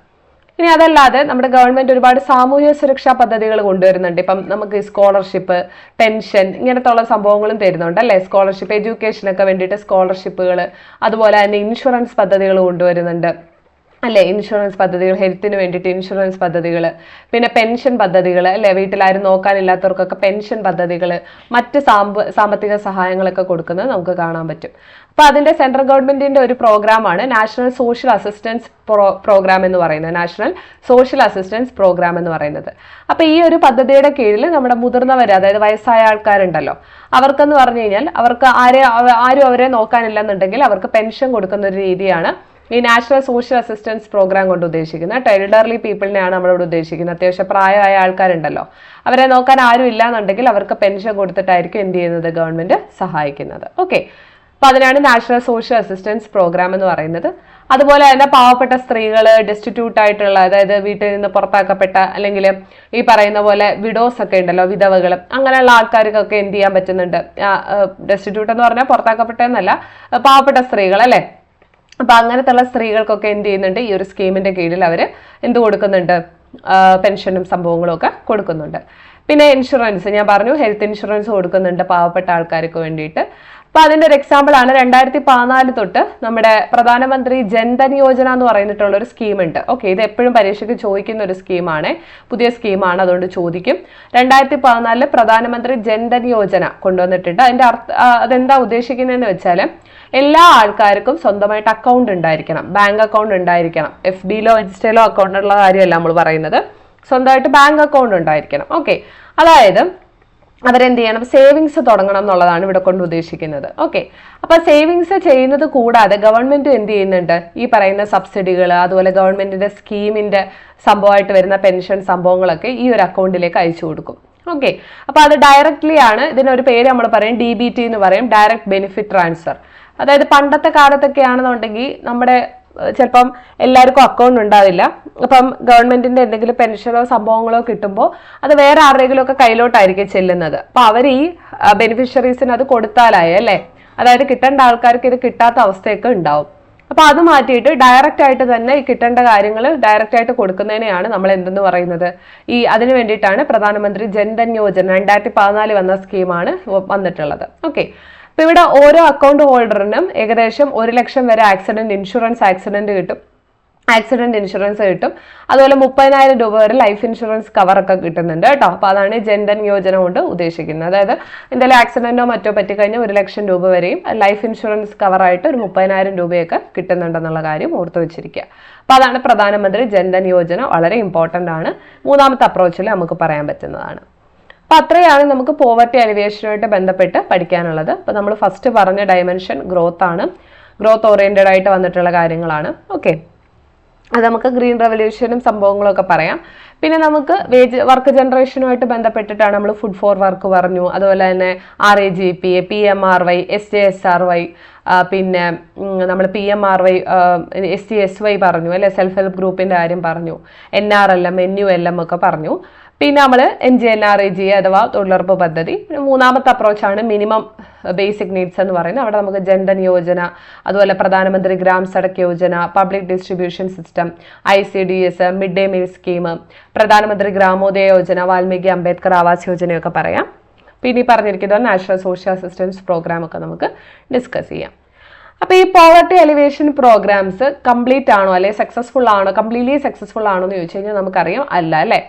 ഇനി അതല്ലാതെ നമ്മുടെ ഗവൺമെന്റ് ഒരുപാട് സാമൂഹ്യ സുരക്ഷാ പദ്ധതികൾ കൊണ്ടുവരുന്നുണ്ട്. ഇപ്പം നമുക്ക് സ്കോളർഷിപ്പ്, പെൻഷൻ, ഇങ്ങനത്തെ ഉള്ള സംഭവങ്ങളും തരുന്നുണ്ട് അല്ലേ. സ്കോളർഷിപ്പ്, എഡ്യൂക്കേഷനൊക്കെ വേണ്ടിയിട്ട് സ്കോളർഷിപ്പുകൾ, അതുപോലെ തന്നെ ഇൻഷുറൻസ് പദ്ധതികൾ കൊണ്ടുവരുന്നുണ്ട് അല്ലെ. ഇൻഷുറൻസ് പദ്ധതികൾ, ഹെൽത്തിന് വേണ്ടിയിട്ട് ഇൻഷുറൻസ് പദ്ധതികൾ, പിന്നെ പെൻഷൻ പദ്ധതികൾ അല്ലെ. വീട്ടിലാരും നോക്കാനില്ലാത്തവർക്കൊക്കെ പെൻഷൻ പദ്ധതികൾ, മറ്റ് സാമ്പത്തിക സഹായങ്ങളൊക്കെ കൊടുക്കുന്നത് നമുക്ക് കാണാൻ പറ്റും. അപ്പോൾ അതിൻ്റെ സെൻട്രൽ ഗവൺമെന്റിന്റെ ഒരു പ്രോഗ്രാമാണ് നാഷണൽ സോഷ്യൽ അസിസ്റ്റൻസ് പ്രോഗ്രാം എന്ന് പറയുന്നത്. നാഷണൽ സോഷ്യൽ അസിസ്റ്റൻസ് പ്രോഗ്രാം എന്ന് പറയുന്നത്. അപ്പോൾ ഈ ഒരു പദ്ധതിയുടെ കീഴിൽ നമ്മുടെ മുതിർന്നവർ, അതായത് വയസ്സായ ആൾക്കാരുണ്ടല്ലോ, അവർക്കെന്ന് പറഞ്ഞു കഴിഞ്ഞാൽ അവർക്ക് ആരും അവരെ നോക്കാനില്ലെന്നുണ്ടെങ്കിൽ അവർക്ക് പെൻഷൻ കൊടുക്കുന്ന ഒരു രീതിയാണ് ഈ നാഷണൽ സോഷ്യൽ അസിസ്റ്റൻസ് പ്രോഗ്രാം കൊണ്ട് ഉദ്ദേശിക്കുന്നത്. എൽഡർലി പീപ്പിളിനെയാണ് നമ്മളിവിടെ ഉദ്ദേശിക്കുന്നത്. അത്യാവശ്യം പ്രായമായ ആൾക്കാരുണ്ടല്ലോ, അവരെ നോക്കാൻ ആരും ഇല്ലാന്നുണ്ടെങ്കിൽ അവർക്ക് പെൻഷൻ കൊടുത്തിട്ടായിരിക്കും എന്ത് ചെയ്യുന്നത്, ഗവൺമെന്റ് സഹായിക്കുന്നത്. ഓക്കെ, അപ്പൊ അതിനാണ് നാഷണൽ സോഷ്യൽ അസിസ്റ്റൻസ് പ്രോഗ്രാം എന്ന് പറയുന്നത്. അതുപോലെ തന്നെ പാവപ്പെട്ട സ്ത്രീകൾ, ഡെസ്റ്റിറ്റ്യൂട്ട് ആയിട്ടുള്ള, അതായത് വീട്ടിൽ നിന്ന് പുറത്താക്കപ്പെട്ട, അല്ലെങ്കിൽ ഈ പറയുന്ന പോലെ വിഡോസ് ഒക്കെ ഉണ്ടല്ലോ, വിധവകൾ, അങ്ങനെയുള്ള ആൾക്കാർക്കൊക്കെ എന്ത് ചെയ്യാൻ പറ്റുന്നുണ്ട്. ഡെസ്റ്റിറ്റ്യൂട്ട് എന്ന് പറഞ്ഞാൽ പുറത്താക്കപ്പെട്ടെന്നല്ല, പാവപ്പെട്ട സ്ത്രീകൾ അല്ലെ. അപ്പൊ അങ്ങനത്തെ ഉള്ള സ്ത്രീകൾക്കൊക്കെ എന്ത് ചെയ്യുന്നുണ്ട്, ഈ ഒരു സ്കീമിന്റെ കീഴിൽ അവർ എന്ത് കൊടുക്കുന്നുണ്ട്, പെൻഷനും സംഭവങ്ങളും ഒക്കെ കൊടുക്കുന്നുണ്ട്. പിന്നെ ഇൻഷുറൻസ് ഞാൻ പറഞ്ഞു, ഹെൽത്ത് ഇൻഷുറൻസ് കൊടുക്കുന്നുണ്ട് പാവപ്പെട്ട ആൾക്കാർക്ക് വേണ്ടിയിട്ട്. അപ്പൊ അതിന്റെ ഒരു എക്സാമ്പിൾ ആണ് 2014 തൊട്ട് നമ്മുടെ പ്രധാനമന്ത്രി ജൻധൻ യോജന എന്ന് പറഞ്ഞിട്ടുള്ള ഒരു സ്കീമുണ്ട്. ഓക്കെ, ഇത് എപ്പോഴും പരീക്ഷയ്ക്ക് ചോദിക്കുന്ന ഒരു സ്കീമാണ്, പുതിയ സ്കീമാണ്, അതുകൊണ്ട് ചോദിക്കും. 2014 പ്രധാനമന്ത്രി ജൻധൻ യോജന കൊണ്ടുവന്നിട്ടുണ്ട്. അതെന്താ ഉദ്ദേശിക്കുന്നതെന്ന് വെച്ചാൽ എല്ലാ ആൾക്കാർക്കും സ്വന്തമായിട്ട് അക്കൗണ്ട് ഉണ്ടായിരിക്കണം, ബാങ്ക് അക്കൗണ്ട് ഉണ്ടായിരിക്കണം. FBയിലോ ഇൻസ്റ്റയിലോ അക്കൗണ്ട് ഉള്ള കാര്യമല്ല നമ്മൾ പറയുന്നത്, സ്വന്തമായിട്ട് ബാങ്ക് അക്കൗണ്ട് ഉണ്ടായിരിക്കണം. ഓക്കെ, അതായത് അവരെന്ത് ചെയ്യണം, സേവിങ്സ് തുടങ്ങണം എന്നുള്ളതാണ് ഇവിടെ കൊണ്ട് ഉദ്ദേശിക്കുന്നത്. ഓക്കെ, അപ്പൊ സേവിങ്സ് ചെയ്യുന്നത് കൂടാതെ ഗവൺമെന്റ് എന്ത് ചെയ്യുന്നുണ്ട്, ഈ പറയുന്ന സബ്സിഡികൾ, അതുപോലെ ഗവൺമെന്റിന്റെ സ്കീമിന്റെ സംഭവമായിട്ട് വരുന്ന പെൻഷൻ സംഭവങ്ങളൊക്കെ ഈ ഒരു അക്കൗണ്ടിലേക്ക് അയച്ചു കൊടുക്കും. ഓക്കെ, അപ്പൊ അത് ഡയറക്ട്ലി ആണ്. ഇതിനൊരു പേര് നമ്മൾ പറയും DBT എന്ന് പറയും, ഡയറക്റ്റ് ബെനിഫിറ്റ് ട്രാൻസ്ഫർ. അതായത് പണ്ടത്തെ കാലത്തൊക്കെ ആണെന്നുണ്ടെങ്കിൽ നമ്മുടെ ചിലപ്പം എല്ലാവർക്കും അക്കൗണ്ട് ഉണ്ടാവില്ല. അപ്പം ഗവൺമെന്റിന്റെ എന്തെങ്കിലും പെൻഷനോ സംഭവങ്ങളോ കിട്ടുമ്പോൾ അത് വേറെ ആരുടെയെങ്കിലും ഒക്കെ കയ്യിലോട്ടായിരിക്കും ചെല്ലുന്നത്. അപ്പൊ അവർ ഈ ബെനിഫിഷ്യറീസിന് അത് കൊടുത്താലായി അല്ലേ, അതായത് കിട്ടേണ്ട ആൾക്കാർക്ക് ഇത് കിട്ടാത്ത അവസ്ഥയൊക്കെ ഉണ്ടാവും. അപ്പൊ അത് മാറ്റിയിട്ട് ഡയറക്റ്റ് ആയിട്ട് തന്നെ ഈ കിട്ടേണ്ട കാര്യങ്ങൾ ഡയറക്റ്റ് ആയിട്ട് കൊടുക്കുന്നതിനെയാണ് നമ്മൾ എന്തെന്ന് പറയുന്നത്, ഈ അതിനു വേണ്ടിയിട്ടാണ് പ്രധാനമന്ത്രി ജൻധൻ യോജന 2014 വന്ന സ്കീമാണ് വന്നിട്ടുള്ളത്. ഓക്കെ, അപ്പൊ ഇവിടെ ഓരോ അക്കൗണ്ട് ഹോൾഡറിനും ഏകദേശം 1 ലക്ഷം വരെ ആക്സിഡന്റ് ഇൻഷുറൻസ് കിട്ടും. അതുപോലെ 30,000 രൂപ വരെ ലൈഫ് ഇൻഷുറൻസ് കവർ ഒക്കെ കിട്ടുന്നുണ്ട് കേട്ടോ. അപ്പൊ അതാണ് ജൻധൻ യോജന കൊണ്ട് ഉദ്ദേശിക്കുന്നത്. അതായത് എന്തെങ്കിലും ആക്സിഡന്റോ മറ്റോ പറ്റിക്കഴിഞ്ഞാൽ 1 ലക്ഷം രൂപ വരെയും ലൈഫ് ഇൻഷുറൻസ് കവറായിട്ട് ഒരു 30,000 രൂപയൊക്കെ കിട്ടുന്നുണ്ടെന്നുള്ള കാര്യം ഓർത്തു വെച്ചിരിക്കുക. അപ്പൊ അതാണ് പ്രധാനമന്ത്രി ജൻധൻ യോജന. വളരെ ഇമ്പോർട്ടന്റ് ആണ്. മൂന്നാമത്തെ അപ്രോച്ചിൽ നമുക്ക് പറയാൻ പറ്റുന്നതാണ്. അപ്പൊ അത്രയാണ് നമുക്ക് പോവർട്ടി അലിവേഷനുമായിട്ട് ബന്ധപ്പെട്ട് പഠിക്കാനുള്ളത്. അപ്പൊ നമ്മൾ ഫസ്റ്റ് പറഞ്ഞ ഡയമെൻഷൻ ഗ്രോത്ത് ആണ്. ഗ്രോത്ത് ഓറിയന്റഡ് ആയിട്ട് വന്നിട്ടുള്ള കാര്യങ്ങളാണ്. ഓക്കെ, അത് നമുക്ക് ഗ്രീൻ റെവല്യൂഷനും സംഭവങ്ങളും ഒക്കെ പറയാം. പിന്നെ നമുക്ക് വർക്ക് ജനറേഷനുമായിട്ട് ബന്ധപ്പെട്ടിട്ടാണ് നമ്മൾ ഫുഡ് ഫോർ വർക്ക് പറഞ്ഞു. അതുപോലെ തന്നെ RAGP, PMRY, SJSRY, പിന്നെ നമ്മൾ PMRY, SCSY പറഞ്ഞു അല്ലെ, സെൽഫ് ഹെൽപ്പ് ഗ്രൂപ്പിന്റെ കാര്യം പറഞ്ഞു, NRLM, NULM ഒക്കെ പറഞ്ഞു. പിന്നെ നമ്മൾ NGNRAG അഥവാ തൊഴിലുറപ്പ് പദ്ധതി. മൂന്നാമത്തെ അപ്രോച്ചാണ് മിനിമം ബേസിക് നീഡ്സ് എന്ന് പറയുന്നത്. അവിടെ നമുക്ക് ജൻധൻ യോജന, അതുപോലെ പ്രധാനമന്ത്രി gram Sadak Yojana, public distribution system, ICDS, mid day meal scheme, പ്രധാനമന്ത്രി ഗ്രാമോദയ യോജന, വാൽമീകി അംബേദ്കർ ആവാസ് യോജനയൊക്കെ പറയാം. പിന്നെ ഈ പറഞ്ഞിരിക്കുന്നത് നാഷണൽ സോഷ്യൽ അസിസ്റ്റൻസ് പ്രോഗ്രാം ഒക്കെ നമുക്ക് ഡിസ്കസ് ചെയ്യാം. അപ്പൊ ഈ പോവർട്ടി എലിവേഷൻ പ്രോഗ്രാംസ് കംപ്ലീറ്റ് ആണോ അല്ലെ സക്സസ്ഫുൾ ആണോ, കംപ്ലീറ്റ്ലി സക്സസ്ഫുൾ ആണോ എന്ന് ചോദിച്ചു കഴിഞ്ഞാൽ നമുക്കറിയാം അല്ല അല്ലെ.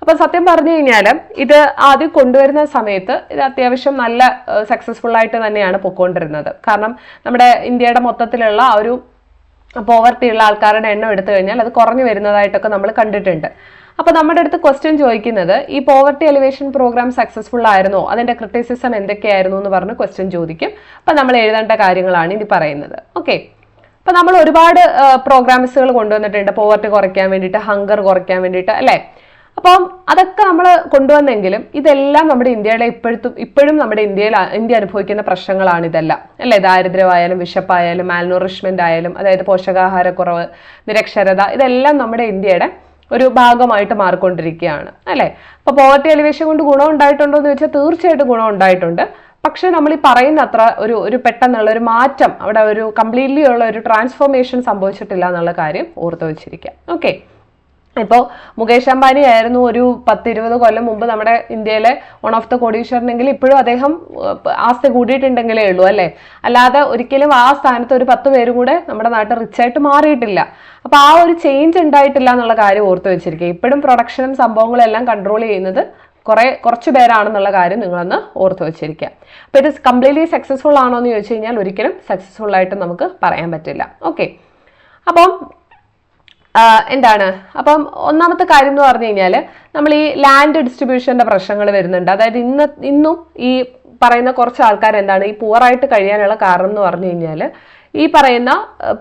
അപ്പൊ സത്യം പറഞ്ഞു കഴിഞ്ഞാൽ ഇത് ആദ്യം കൊണ്ടുവരുന്ന സമയത്ത് ഇത് അത്യാവശ്യം നല്ല സക്സസ്ഫുൾ ആയിട്ട് തന്നെയാണ് പൊയ്ക്കൊണ്ടിരുന്നത്. കാരണം നമ്മുടെ ഇന്ത്യയുടെ മൊത്തത്തിലുള്ള ആ ഒരു പോവർട്ടി ഉള്ള ആൾക്കാരുടെ എണ്ണം എടുത്തു കഴിഞ്ഞാൽ അത് കുറഞ്ഞു വരുന്നതായിട്ടൊക്കെ നമ്മൾ കണ്ടിട്ടുണ്ട്. അപ്പൊ നമ്മുടെ അടുത്ത് ക്വസ്റ്റ്യൻ ചോദിക്കുന്നത് ഈ പോവർട്ടി എലിവേഷൻ പ്രോഗ്രാം സക്സസ്ഫുൾ ആയിരുന്നോ, അതിന്റെ ക്രിറ്റിസിസം എന്തൊക്കെയായിരുന്നു എന്ന് പറഞ്ഞ് ക്വസ്റ്റ്യൻ ചോദിക്കും. അപ്പൊ നമ്മൾ എഴുതേണ്ട കാര്യങ്ങളാണ് ഇനി പറയുന്നത്. ഓക്കെ, അപ്പൊ നമ്മൾ ഒരുപാട് പ്രോഗ്രാംസുകൾ കൊണ്ടുവന്നിട്ടുണ്ട് പോവർട്ടി കുറയ്ക്കാൻ വേണ്ടിയിട്ട്, ഹങ്കർ കുറയ്ക്കാൻ വേണ്ടിയിട്ട് അല്ലെ. അപ്പം അതൊക്കെ നമ്മൾ കൊണ്ടുവന്നെങ്കിലും ഇതെല്ലാം നമ്മുടെ ഇന്ത്യയുടെ ഇപ്പോഴും നമ്മുടെ ഇന്ത്യ അനുഭവിക്കുന്ന പ്രശ്നങ്ങളാണ് ഇതെല്ലാം അല്ലെ. ദാരിദ്ര്യമായാലും വിശപ്പായാലും മാൽനൂറിഷ്മെന്റ് ആയാലും, അതായത് പോഷകാഹാരക്കുറവ്, നിരക്ഷരത, ഇതെല്ലാം നമ്മുടെ ഇന്ത്യയുടെ ഒരു ഭാഗമായിട്ട് മാറിക്കൊണ്ടിരിക്കുകയാണ് അല്ലെ. അപ്പൊ പോവർട്ടി എലിവേഷൻ കൊണ്ട് ഗുണം ഉണ്ടായിട്ടുണ്ടോ എന്ന് ചോദിച്ചാൽ തീർച്ചയായിട്ടും ഗുണം ഉണ്ടായിട്ടുണ്ട്. പക്ഷെ നമ്മൾ ഈ പറയുന്ന അത്ര ഒരു പെട്ടെന്നുള്ള ഒരു മാറ്റം, അവിടെ ഒരു കംപ്ലീറ്റ്ലി ഉള്ള ഒരു ട്രാൻസ്ഫോർമേഷൻ സംഭവിച്ചിട്ടില്ല എന്നുള്ള കാര്യം ഓർത്തു വെച്ചിരിക്കുക. ഓക്കെ, ഇപ്പോൾ മുകേഷ് അംബാനി ആയിരുന്നു ഒരു 10-20 കൊല്ലം മുമ്പ് നമ്മുടെ ഇന്ത്യയിലെ വൺ ഓഫ് ദ കോടീശ്വരനെങ്കിൽ ഇപ്പോഴും അദ്ദേഹം ആസ്തി കൂടിയിട്ടുണ്ടെങ്കിലേ ഉള്ളൂ അല്ലെ. അല്ലാതെ ഒരിക്കലും ആ സ്ഥാനത്ത് ഒരു 10 പേരും കൂടെ നമ്മുടെ നാട്ടിൽ റിച്ചായിട്ട് മാറിയിട്ടില്ല. അപ്പൊ ആ ഒരു ചേഞ്ച് ഉണ്ടായിട്ടില്ല എന്നുള്ള കാര്യം ഓർത്തു വെച്ചിരിക്കുക. ഇപ്പോഴും പ്രൊഡക്ഷനും സംഭവങ്ങളും എല്ലാം കൺട്രോൾ ചെയ്യുന്നത് കുറച്ച് പേരാണെന്നുള്ള കാര്യം നിങ്ങളൊന്ന് ഓർത്തു വെച്ചിരിക്കുക. അപ്പൊ ഇത് കംപ്ലീറ്റ്ലി സക്സസ്ഫുൾ ആണോ എന്ന് ചോദിച്ചു കഴിഞ്ഞാൽ ഒരിക്കലും സക്സസ്ഫുൾ ആയിട്ട് നമുക്ക് പറയാൻ പറ്റില്ല. ഓക്കെ, അപ്പം എന്താണ്, അപ്പം ഒന്നാമത്തെ കാര്യം എന്ന് പറഞ്ഞു കഴിഞ്ഞാൽ നമ്മൾ ഈ ലാൻഡ് ഡിസ്ട്രിബ്യൂഷന്റെ പ്രശ്നങ്ങൾ വരുന്നുണ്ട്. അതായത് ഇന്നും ഈ പറയുന്ന കുറച്ച് ആൾക്കാർ എന്താണ് ഈ പൂറായിട്ട് കഴിയാനുള്ള കാരണം എന്ന് പറഞ്ഞു കഴിഞ്ഞാൽ ഈ പറയുന്ന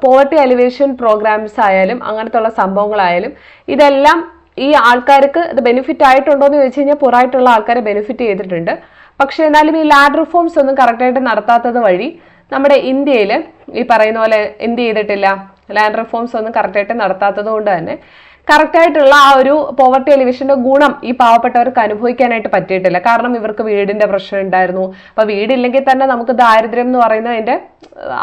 പോവർട്ടി എലിവേഷൻ പ്രോഗ്രാംസ് ആയാലും അങ്ങനത്തെ ഉള്ള സംഭവങ്ങളായാലും ഇതെല്ലാം ഈ ആൾക്കാർക്ക് ഇത് ബെനിഫിറ്റ് ആയിട്ടുണ്ടോ എന്ന് ചോദിച്ചു കഴിഞ്ഞാൽ പുറമായിട്ടുള്ള ആൾക്കാരെ ബെനിഫിറ്റ് ചെയ്തിട്ടുണ്ട്. പക്ഷെ എന്നാലും ഈ ലാൻഡ് റിഫോംസ് ഒന്നും കറക്റ്റായിട്ട് നടത്താത്തത് വഴി നമ്മുടെ ഇന്ത്യയിൽ ഈ പറയുന്ന പോലെ എന്ത് ചെയ്തിട്ടില്ല, ലാൻഡ് റിഫോംസ് ഒന്നും കറക്റ്റായിട്ട് നടത്താത്തത് കൊണ്ട് തന്നെ കറക്റ്റായിട്ടുള്ള ആ ഒരു പോവർട്ടി എലിവേഷന്റെ ഗുണം ഈ പാവപ്പെട്ടവർക്ക് അനുഭവിക്കാനായിട്ട് പറ്റിയിട്ടില്ല. കാരണം ഇവർക്ക് വീടിന്റെ പ്രശ്നം ഉണ്ടായിരുന്നു. അപ്പൊ വീടില്ലെങ്കിൽ തന്നെ നമുക്ക് ദാരിദ്ര്യം എന്ന് പറയുന്നത് അതിന്റെ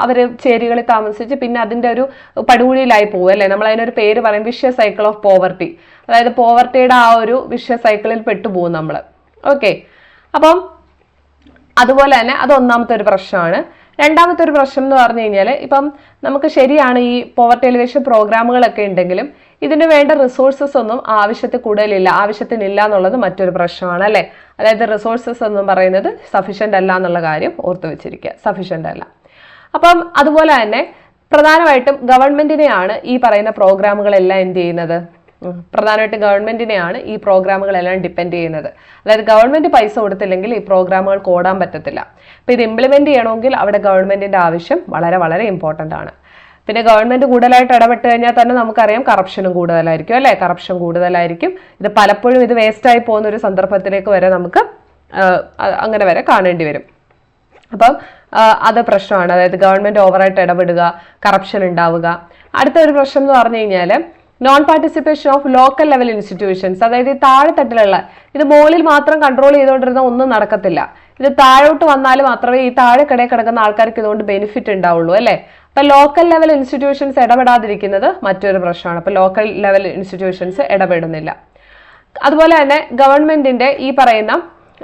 അവര് ചേരികളിൽ താമസിച്ച് പിന്നെ അതിന്റെ ഒരു പടുകുഴിയിലായി പോകും അല്ലെ. നമ്മൾ അതിനൊരു പേര് പറയും വിഷ്യസ് സൈക്കിൾ ഓഫ് പോവർട്ടി. അതായത് പോവർട്ടിയുടെ ആ ഒരു വിഷ്യസ് സൈക്കിളിൽ പെട്ടുപോകും നമ്മൾ. ഓക്കെ, അപ്പം അതുപോലെ തന്നെ അത് ഒന്നാമത്തെ ഒരു പ്രശ്നമാണ്. രണ്ടാമത്തെ ഒരു പ്രശ്നം എന്ന് പറഞ്ഞു കഴിഞ്ഞാൽ ഇപ്പം നമുക്ക് ശരിയാണ് ഈ പോവർട്ടി എലിവേഷൻ പ്രോഗ്രാമുകളൊക്കെ ഉണ്ടെങ്കിലും ഇതിന് വേണ്ട റിസോഴ്സസ് ഒന്നും ആവശ്യത്തിനില്ല എന്നുള്ളത് മറ്റൊരു പ്രശ്നമാണ് അല്ലെ. അതായത് റിസോഴ്സസ് എന്ന് പറയുന്നത് സഫീഷ്യന്റ് അല്ല എന്നുള്ള കാര്യം ഓർത്തു വെച്ചിരിക്കുക, സഫീഷ്യന്റ് അല്ല. അപ്പം അതുപോലെ തന്നെ പ്രധാനമായിട്ടും ഗവൺമെന്റിനെയാണ് ഈ പറയുന്ന പ്രോഗ്രാമുകളെല്ലാം എന്ത് ചെയ്യുന്നത്, പ്രധാനമായിട്ടും ഗവൺമെന്റിനെയാണ് ഈ പ്രോഗ്രാമുകളെല്ലാം ഡിപ്പെൻഡ് ചെയ്യുന്നത്. അതായത് ഗവൺമെന്റ് പൈസ കൊടുത്തില്ലെങ്കിൽ ഈ പ്രോഗ്രാമുകൾക്ക് ഓടാൻ പറ്റത്തില്ല. അപ്പൊ ഇത് ഇംപ്ലിമെന്റ് ചെയ്യണമെങ്കിൽ അവിടെ ഗവൺമെന്റിന്റെ ആവശ്യം വളരെ വളരെ ഇമ്പോർട്ടന്റ് ആണ്. പിന്നെ ഗവൺമെന്റ് കൂടുതലായിട്ട് ഇടപെട്ട് കഴിഞ്ഞാൽ തന്നെ നമുക്കറിയാം കറപ്ഷനും കൂടുതലായിരിക്കും അല്ലെ. കറപ്ഷൻ കൂടുതലായിരിക്കും. ഇത് പലപ്പോഴും ഇത് വേസ്റ്റായി പോകുന്ന ഒരു സന്ദർഭത്തിലേക്ക് വരെ നമുക്ക് അങ്ങനെ വരെ കാണേണ്ടി വരും. അപ്പം അത് പ്രശ്നമാണ്. അതായത് ഗവൺമെന്റ് ഓവറായിട്ട് ഇടപെടുക, കറപ്ഷൻ ഉണ്ടാവുക. അടുത്ത ഒരു പ്രശ്നം എന്ന് പറഞ്ഞു കഴിഞ്ഞാൽ non participation of local level institutions. അതായത് ഈ താഴെത്തട്ടിലുള്ള ഇത് മുകളിൽ മാത്രം കൺട്രോൾ ചെയ്തുകൊണ്ടിരുന്ന ഒന്നും നടക്കത്തില്ല. ഇത് താഴോട്ട് വന്നാൽ മാത്രമേ ഈ താഴെക്കിടയിൽ കിടക്കുന്ന ആൾക്കാർക്ക് ഇതുകൊണ്ട് ബെനിഫിറ്റ് ഉണ്ടാവുള്ളൂ അല്ലേ. അപ്പൊ ലോക്കൽ ലെവൽ ഇൻസ്റ്റിറ്റ്യൂഷൻസ് ഇടപെടാതിരിക്കുന്നത് മറ്റൊരു പ്രശ്നമാണ്. അപ്പൊ ലോക്കൽ ലെവൽ ഇൻസ്റ്റിറ്റ്യൂഷൻസ് ഇടപെടുന്നില്ല. അതുപോലെ തന്നെ ഗവൺമെന്റിന്റെ ഈ പറയുന്ന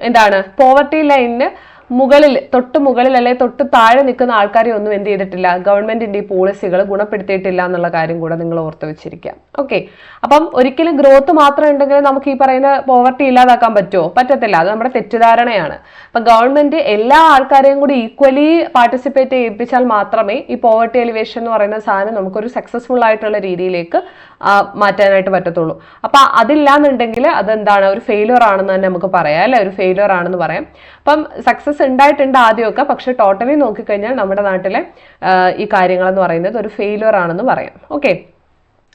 എന്താണ് പോവർട്ടി ലൈനിന് മുകളിൽ തൊട്ട് മുകളിൽ അല്ലെങ്കിൽ തൊട്ട് താഴെ നിൽക്കുന്ന ആൾക്കാരെ ഒന്നും എന്ത് ചെയ്തിട്ടില്ല, ഗവൺമെന്റിന്റെ ഈ പോളിസികൾ ഗുണപ്പെടുത്തിയിട്ടില്ല എന്നുള്ള കാര്യം കൂടെ നിങ്ങൾ ഓർത്ത് വെച്ചിരിക്കുക. ഓക്കെ, അപ്പം ഒരിക്കലും ഗ്രോത്ത് മാത്രം ഉണ്ടെങ്കിൽ നമുക്ക് ഈ പറയുന്ന പോവർട്ടി ഇല്ലാതാക്കാൻ പറ്റുമോ? പറ്റത്തില്ല. അത് നമ്മുടെ തെറ്റിദ്ധാരണയാണ്. അപ്പൊ ഗവൺമെന്റ് എല്ലാ ആൾക്കാരെയും കൂടി ഈക്വലി പാർട്ടിസിപ്പേറ്റ് ചെയ്യിപ്പിച്ചാൽ മാത്രമേ ഈ പോവർട്ടി എലിവേഷൻ എന്ന് പറയുന്ന സാധനം നമുക്കൊരു സക്സസ്ഫുൾ ആയിട്ടുള്ള രീതിയിലേക്ക് മാറ്റാനായിട്ട് പറ്റത്തുള്ളൂ. അപ്പൊ അതില്ലാന്നുണ്ടെങ്കിൽ അതെന്താണ്, ഒരു ഫെയിലിയർ ആണെന്ന് തന്നെ നമുക്ക് പറയാം അല്ലെ, ഒരു ഫെയിലിയർ ആണെന്ന് പറയാം. അപ്പം സക്സസ് ഉണ്ടായിട്ടുണ്ട് ആദ്യമൊക്കെ, പക്ഷെ ടോട്ടലി നോക്കിക്കഴിഞ്ഞാൽ നമ്മുടെ നാട്ടിലെ ഈ കാര്യങ്ങൾ എന്ന് പറയുന്നത് ഒരു ഫെയിലിയർ ആണെന്ന് പറയാം. ഓക്കെ,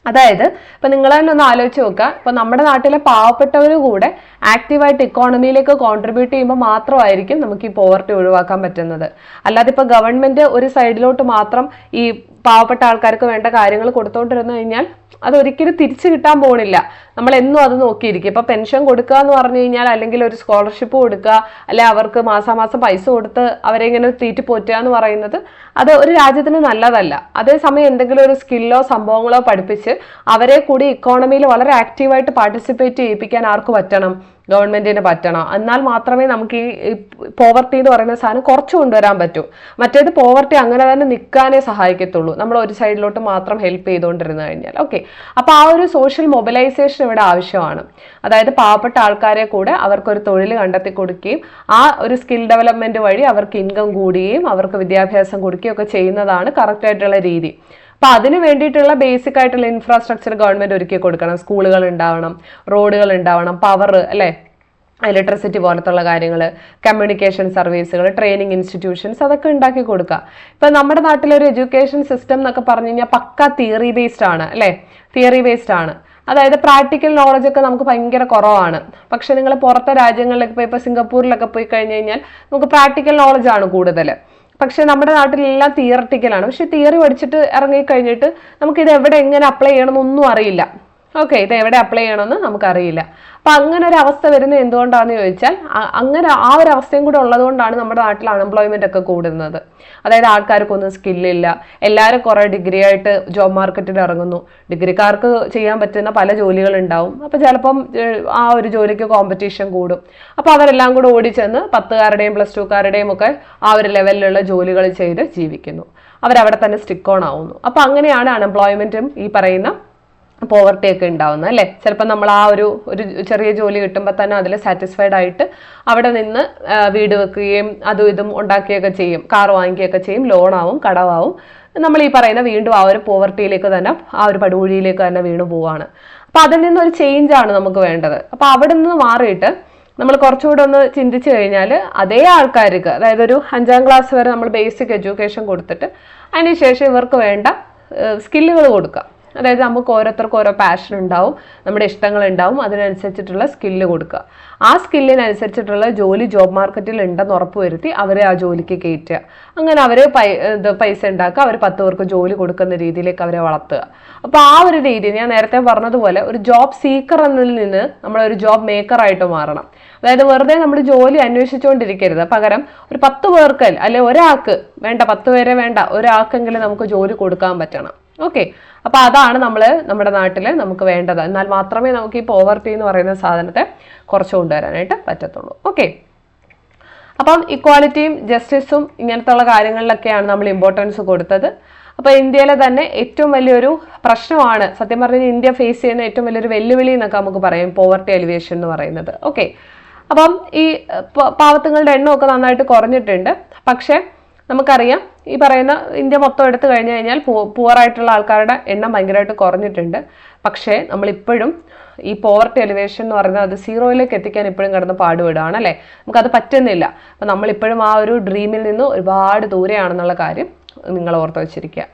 അതായത് ഇപ്പൊ നിങ്ങൾ തന്നെ ഒന്ന് ആലോചിച്ച് നോക്കുക. ഇപ്പൊ നമ്മുടെ നാട്ടിലെ പാവപ്പെട്ടവർ കൂടെ ആക്റ്റീവായിട്ട് ഇക്കോണമിയിലേക്ക് കോൺട്രിബ്യൂട്ട് ചെയ്യുമ്പോൾ മാത്രമായിരിക്കും നമുക്ക് ഈ പോവർട്ടി ഒഴിവാക്കാൻ പറ്റുന്നത്. അല്ലാതെ ഇപ്പൊ ഗവൺമെന്റ് ഒരു സൈഡിലോട്ട് മാത്രം ഈ പാവപ്പെട്ട ആൾക്കാർക്ക് വേണ്ട കാര്യങ്ങൾ കൊടുത്തോണ്ടിരുന്നു കഴിഞ്ഞാൽ അതൊരിക്കലും തിരിച്ചു കിട്ടാൻ പോണില്ല. നമ്മൾ എന്നും അത് നോക്കിയിരിക്കും. ഇപ്പൊ പെൻഷൻ കൊടുക്കുക എന്ന് പറഞ്ഞു കഴിഞ്ഞാൽ, അല്ലെങ്കിൽ ഒരു സ്കോളർഷിപ്പ് കൊടുക്കുക, അല്ലെ അവർക്ക് മാസാമാസം പൈസ കൊടുത്ത് അവരെ ഇങ്ങനെ തീറ്റി പോറ്റുക എന്ന് പറയുന്നത് അത് ഒരു രാജ്യത്തിന് നല്ലതല്ല. അതേസമയം എന്തെങ്കിലും ഒരു സ്കില്ലോ സംഭവങ്ങളോ പഠിപ്പിച്ച് അവരെ കൂടി ഇക്കോണമിയിൽ വളരെ ആക്റ്റീവായിട്ട് പാർട്ടിസിപ്പേറ്റ് ചെയ്യിപ്പിക്കാൻ ആർക്ക് പറ്റണം? ഗവൺമെന്റിന് പറ്റണം. എന്നാൽ മാത്രമേ നമുക്ക് ഈ പോവർട്ടി എന്ന് പറയുന്ന സാധനം കുറച്ച് കൊണ്ടുവരാൻ പറ്റൂ. മറ്റേത് പോവർട്ടി അങ്ങനെ തന്നെ നിൽക്കാനേ സഹായിക്കത്തുള്ളൂ, നമ്മൾ ഒരു സൈഡിലോട്ട് മാത്രം ഹെൽപ്പ് ചെയ്തുകൊണ്ടിരുന്നു കഴിഞ്ഞാൽ. ഓക്കെ, അപ്പൊ ആ ഒരു സോഷ്യൽ മൊബിലൈസേഷൻ ഇവിടെ ആവശ്യമാണ്. അതായത് പാവപ്പെട്ട ആൾക്കാരെ കൂടെ അവർക്കൊരു തൊഴിൽ കണ്ടെത്തി കൊടുക്കുകയും ആ ഒരു സ്കിൽ ഡെവലപ്മെന്റ് വഴി അവർക്ക് ഇൻകം കൂടുകയും അവർക്ക് വിദ്യാഭ്യാസം കൊടുക്കുകയും ഒക്കെ ചെയ്യുന്നതാണ് കറക്റ്റ് ആയിട്ടുള്ള രീതി. അപ്പൊ അതിന് വേണ്ടിയിട്ടുള്ള ബേസിക് ആയിട്ടുള്ള ഇൻഫ്രാസ്ട്രക്ചർ ഗവൺമെന്റ് ഒരുക്കി കൊടുക്കണം. സ്കൂളുകൾ ഉണ്ടാവണം, റോഡുകൾ ഉണ്ടാവണം, പവർ അല്ലെ, ഇലക്ട്രിസിറ്റി പോലത്തുള്ള കാര്യങ്ങൾ, കമ്മ്യൂണിക്കേഷൻ സർവീസുകൾ, ട്രെയിനിങ് ഇൻസ്റ്റിറ്റ്യൂഷൻസ് അതൊക്കെ ഉണ്ടാക്കി കൊടുക്കുക. ഇപ്പൊ നമ്മുടെ നാട്ടിലെ ഒരു എഡ്യൂക്കേഷൻ സിസ്റ്റം എന്നൊക്കെ പറഞ്ഞു കഴിഞ്ഞാൽ പക്ക തിയറി ബേസ്ഡ് ആണ് അല്ലെ, തിയറി ബേസ്ഡ് ആണ്. അതായത് പ്രാക്ടിക്കൽ നോളജ് ഒക്കെ നമുക്ക് ഭയങ്കര കുറവാണ്. പക്ഷെ നിങ്ങൾ പുറത്തെ രാജ്യങ്ങളിലൊക്കെ ഇപ്പൊ സിംഗപ്പൂരിലൊക്കെ പോയി കഴിഞ്ഞു കഴിഞ്ഞാൽ നമുക്ക് പ്രാക്ടിക്കൽ നോളജ് ആണ് കൂടുതൽ. പക്ഷെ നമ്മുടെ നാട്ടിലെല്ലാം തിയറട്ടിക്കലാണ്. പക്ഷെ തിയറി പഠിച്ചിട്ട് ഇറങ്ങിക്കഴിഞ്ഞിട്ട് നമുക്ക് ഇത് എവിടെ എങ്ങനെ അപ്ലൈ ചെയ്യണമെന്നൊന്നും അറിയില്ല. ഓക്കെ, ഇത് എവിടെ അപ്ലൈ ചെയ്യണമെന്ന് നമുക്കറിയില്ല. അപ്പൊ അങ്ങനെ ഒരു അവസ്ഥ വരുന്നത് എന്തുകൊണ്ടാണെന്ന് ചോദിച്ചാൽ, അങ്ങനെ ആ ഒരു അവസ്ഥയും കൂടെ ഉള്ളതുകൊണ്ടാണ് നമ്മുടെ നാട്ടിൽ അൺഎംപ്ലോയ്മെന്റ് ഒക്കെ കൂടുന്നത്. അതായത് ആൾക്കാർക്കൊന്നും സ്കില്ലില്ല, എല്ലാവരും കുറെ ഡിഗ്രി ആയിട്ട് ജോബ് മാർക്കറ്റിൽ ഇറങ്ങുന്നു. ഡിഗ്രിക്കാർക്ക് ചെയ്യാൻ പറ്റുന്ന പല ജോലികൾ ഉണ്ടാവും. അപ്പൊ ചിലപ്പം ആ ഒരു ജോലിക്ക് കോമ്പറ്റീഷൻ കൂടും. അപ്പൊ അവരെല്ലാം കൂടെ ഓടിച്ചെന്ന് 10കാരുടെയും +2കാരുടെയും ഒക്കെ ആ ഒരു ലെവലിലുള്ള ജോലികൾ ചെയ്ത് ജീവിക്കുന്നു. അവരവിടെ തന്നെ സ്റ്റിക്ക് ഓൺ ആവുന്നു. അപ്പൊ അങ്ങനെയാണ് അൺഎംപ്ലോയ്മെന്റും ഈ പറയുന്ന പോവർട്ടി ഒക്കെ ഉണ്ടാവുന്നത് അല്ലെ. ചിലപ്പോൾ നമ്മൾ ആ ഒരു ചെറിയ ജോലി കിട്ടുമ്പോൾ തന്നെ അതിൽ സാറ്റിസ്ഫൈഡ് ആയിട്ട് അവിടെ നിന്ന് വീട് വെക്കുകയും അതും ഇതും ഉണ്ടാക്കുകയൊക്കെ ചെയ്യും, കാർ വാങ്ങിക്കുകയൊക്കെ ചെയ്യും, ലോണാവും, കടവാവും. നമ്മൾ ഈ പറയുന്ന വീണ്ടും ആ ഒരു പോവർട്ടിയിലേക്ക് തന്നെ, ആ ഒരു പടുകുഴിയിലേക്ക് തന്നെ വീണു പോവാണ്. അപ്പൊ അതിൽ നിന്നൊരു ചേഞ്ച് ആണ് നമുക്ക് വേണ്ടത്. അപ്പൊ അവിടെ നിന്ന് മാറിയിട്ട് നമ്മൾ കുറച്ചുകൂടെ ഒന്ന് ചിന്തിച്ചു കഴിഞ്ഞാൽ അതേ ആൾക്കാർക്ക്, അതായത് ഒരു 5ാം ക്ലാസ് വരെ നമ്മൾ ബേസിക് എഡ്യൂക്കേഷൻ കൊടുത്തിട്ട് അതിനുശേഷം ഇവർക്ക് വേണ്ട സ്കില്ലുകൾ കൊടുക്കുക. അതായത് നമുക്ക് ഓരോരുത്തർക്കും ഓരോ പാഷൻ ഉണ്ടാവും, നമ്മുടെ ഇഷ്ടങ്ങൾ ഉണ്ടാവും, അതിനനുസരിച്ചിട്ടുള്ള സ്കില്ല് കൊടുക്കുക. ആ സ്കില്ലിനനുസരിച്ചിട്ടുള്ള ജോലി ജോബ് മാർക്കറ്റിൽ ഉണ്ടെന്ന് ഉറപ്പുവരുത്തി അവരെ ആ ജോലിക്ക് കയറ്റുക. അങ്ങനെ അവർ പൈസ ഉണ്ടാക്കുക, അവർ 10 പേർക്ക് ജോലി കൊടുക്കുന്ന രീതിയിലേക്ക് അവരെ വളർത്തുക. അപ്പോൾ ആ ഒരു രീതി ഞാൻ നേരത്തെ പറഞ്ഞതുപോലെ ഒരു ജോബ് സീക്കർ എന്നതിൽ നിന്ന് നമ്മളൊരു ജോബ് മേക്കർ ആയിട്ട് മാറണം. അതായത് വെറുതെ നമ്മൾ ജോലി അന്വേഷിച്ചുകൊണ്ടിരിക്കരുത്, പകരം ഒരു 10 പേർക്ക് അല്ലെ ഒരാൾക്ക് വേണ്ട, 10 പേരെ വേണ്ട, ഒരാൾക്കെങ്കിലും നമുക്ക് ജോലി കൊടുക്കാൻ പറ്റണം. ഓക്കെ, അപ്പൊ അതാണ് നമ്മുടെ നാട്ടില് നമുക്ക് വേണ്ടത്. എന്നാൽ മാത്രമേ നമുക്ക് ഈ പോവർട്ടി എന്ന് പറയുന്ന സാധനത്തെ കുറച്ച് കൊണ്ടുവരാനായിട്ട് പറ്റത്തുള്ളൂ. ഓക്കെ, അപ്പം ഇക്വാലിറ്റിയും ജസ്റ്റിസും ഇങ്ങനത്തെ കാര്യങ്ങളിലൊക്കെയാണ് നമ്മൾ ഇമ്പോർട്ടൻസ് കൊടുത്തത്. അപ്പൊ ഇന്ത്യയിലെ തന്നെ ഏറ്റവും വലിയൊരു പ്രശ്നമാണ്, സത്യം പറഞ്ഞാൽ ഇന്ത്യ ഫേസ് ചെയ്യുന്ന ഏറ്റവും വലിയൊരു വെല്ലുവിളി എന്നൊക്കെ നമുക്ക് പറയാം പോവർട്ടി എലിവേഷൻ എന്ന് പറയുന്നത്. ഓക്കെ, അപ്പം ഈ പാവത്തുങ്ങളുടെ എണ്ണമൊക്കെ നന്നായിട്ട് കുറഞ്ഞിട്ടുണ്ട്. പക്ഷെ നമുക്കറിയാം ഈ പറയുന്ന ഇന്ത്യ മൊത്തം എടുത്തു കഴിഞ്ഞു കഴിഞ്ഞാൽ പുവറായിട്ടുള്ള ആൾക്കാരുടെ എണ്ണം ഭയങ്കരമായിട്ട് കുറഞ്ഞിട്ടുണ്ട്. പക്ഷേ നമ്മളിപ്പോഴും ഈ പോവർട്ടി എലിവേഷൻ എന്ന് പറയുന്നത് അത് 0യിലേക്ക് എത്തിക്കാൻ ഇപ്പോഴും കിടന്ന് പാടുപെടുകയാണ് അല്ലേ. നമുക്കത് പറ്റുന്നില്ല. അപ്പം നമ്മളിപ്പോഴും ആ ഒരു ഡ്രീമിൽ നിന്ന് ഒരുപാട് ദൂരെയാണെന്നുള്ള കാര്യം നിങ്ങൾ ഓർത്ത് വെച്ചിരിക്കുക.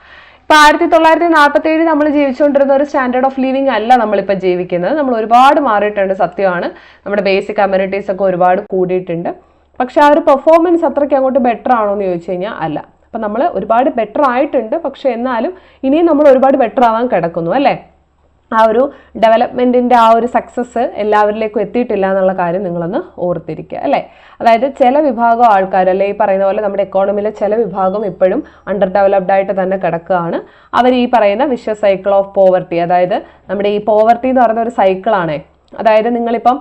ഇപ്പൊ 1947 നമ്മൾ ജീവിച്ചുകൊണ്ടിരുന്ന ഒരു സ്റ്റാൻഡേർഡ് ഓഫ് ലിവിങ് അല്ല നമ്മളിപ്പോൾ ജീവിക്കുന്നത്. നമ്മൾ ഒരുപാട് മാറിയിട്ടുണ്ട്, സത്യമാണ്. നമ്മുടെ ബേസിക് കമ്മ്യൂണിറ്റീസ് ഒക്കെ ഒരുപാട് കൂടിയിട്ടുണ്ട്. പക്ഷെ ആ ഒരു പെർഫോമൻസ് അത്രയ്ക്ക് അങ്ങോട്ട് ബെറ്റർ ആണോ എന്ന് ചോദിച്ചു കഴിഞ്ഞാൽ അല്ല. അപ്പം നമ്മൾ ഒരുപാട് ബെറ്റർ ആയിട്ടുണ്ട്, പക്ഷെ എന്നാലും ഇനിയും നമ്മൾ ഒരുപാട് ബെറ്റർ ആവാൻ കിടക്കുന്നു അല്ലേ. ആ ഒരു ഡെവലപ്മെൻറ്റിൻ്റെ ആ ഒരു സക്സസ് എല്ലാവരിലേക്കും എത്തിയിട്ടില്ല എന്നുള്ള കാര്യം നിങ്ങളൊന്ന് ഓർത്തിരിക്കുക അല്ലേ. അതായത് ചില വിഭാഗം ആൾക്കാർ, അല്ലെ ഈ പറയുന്ന പോലെ നമ്മുടെ എക്കോണമിയിലെ ചില വിഭാഗം ഇപ്പോഴും അണ്ടർ ഡെവലപ്ഡ് ആയിട്ട് തന്നെ കിടക്കുകയാണ്. അവർ ഈ പറയുന്ന വിഷ്വസ് സൈക്കിൾ ഓഫ് പോവർട്ടി, അതായത് നമ്മുടെ ഈ പോവർട്ടി എന്ന് പറയുന്ന ഒരു സൈക്കിളാണേ. അതായത് നിങ്ങളിപ്പം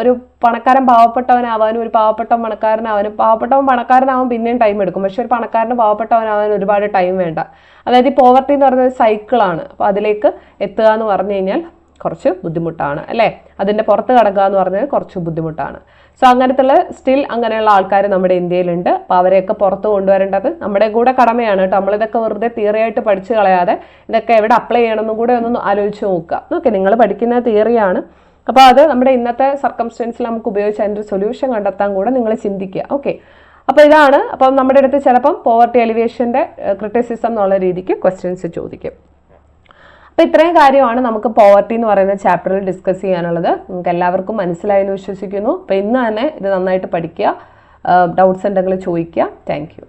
ഒരു പണക്കാരൻ പാവപ്പെട്ടവനാവാനും ഒരു പാവപ്പെട്ടവൻ പണക്കാരനാവാനും, പാവപ്പെട്ടവൻ പണക്കാരനാവാൻ പിന്നെയും ടൈം എടുക്കും, പക്ഷെ ഒരു പണക്കാരന് പാവപ്പെട്ടവനാവാൻ ഒരുപാട് ടൈം വേണ്ട. അതായത് ഈ പോവർട്ടി എന്ന് പറയുന്നത് സൈക്കിളാണ്. അപ്പോൾ അതിലേക്ക് എത്തുക എന്ന് പറഞ്ഞു കഴിഞ്ഞാൽ കുറച്ച് ബുദ്ധിമുട്ടാണ് അല്ലേ. അതിൻ്റെ പുറത്ത് കടക്കുക എന്ന് പറഞ്ഞാൽ കുറച്ച് ബുദ്ധിമുട്ടാണ്. സോ അങ്ങനത്തുള്ള സ്റ്റിൽ അങ്ങനെയുള്ള ആൾക്കാർ നമ്മുടെ ഇന്ത്യയിലുണ്ട്. അപ്പോൾ അവരെയൊക്കെ പുറത്ത് കൊണ്ടുവരേണ്ടത് നമ്മുടെ കൂടെ കടമയാണ് കേട്ടോ. നമ്മളിതൊക്കെ വെറുതെ തിയറിയായിട്ട് പഠിച്ചു കളയാതെ ഇതൊക്കെ എവിടെ അപ്ലൈ ചെയ്യണമെന്നും കൂടെ ഒന്ന് ആലോചിച്ച് നോക്കുക. ഓക്കെ, നിങ്ങൾ പഠിക്കുന്ന തിയറിയാണ്, അപ്പോൾ അത് നമ്മുടെ ഇന്നത്തെ സർക്കംസ്റ്റൻസിൽ നമുക്ക് ഉപയോഗിച്ച് അതിൻ്റെ ഒരു സൊല്യൂഷൻ കണ്ടെത്താൻ കൂടെ നിങ്ങൾ ചിന്തിക്കുക. ഓക്കെ, അപ്പോൾ ഇതാണ്. അപ്പം നമ്മുടെ അടുത്ത് ചിലപ്പം പോവർട്ടി എലിവേഷൻ്റെ ക്രിറ്റിസിസം എന്നുള്ള രീതിക്ക് ക്വസ്റ്റ്യൻസ് ചോദിക്കും. അപ്പോൾ ഇത്രയും കാര്യമാണ് നമുക്ക് പോവർട്ടി എന്ന് പറയുന്ന ചാപ്റ്ററിൽ ഡിസ്കസ് ചെയ്യാനുള്ളത്. നിങ്ങൾക്ക് എല്ലാവർക്കും മനസ്സിലായെന്ന് വിശ്വസിക്കുന്നു. അപ്പോൾ ഇന്ന് തന്നെ ഇത് നന്നായിട്ട് പഠിക്കുക. ഡൗട്ട്സ് ഉണ്ടെങ്കിൽ ചോദിക്കുക. Thank you.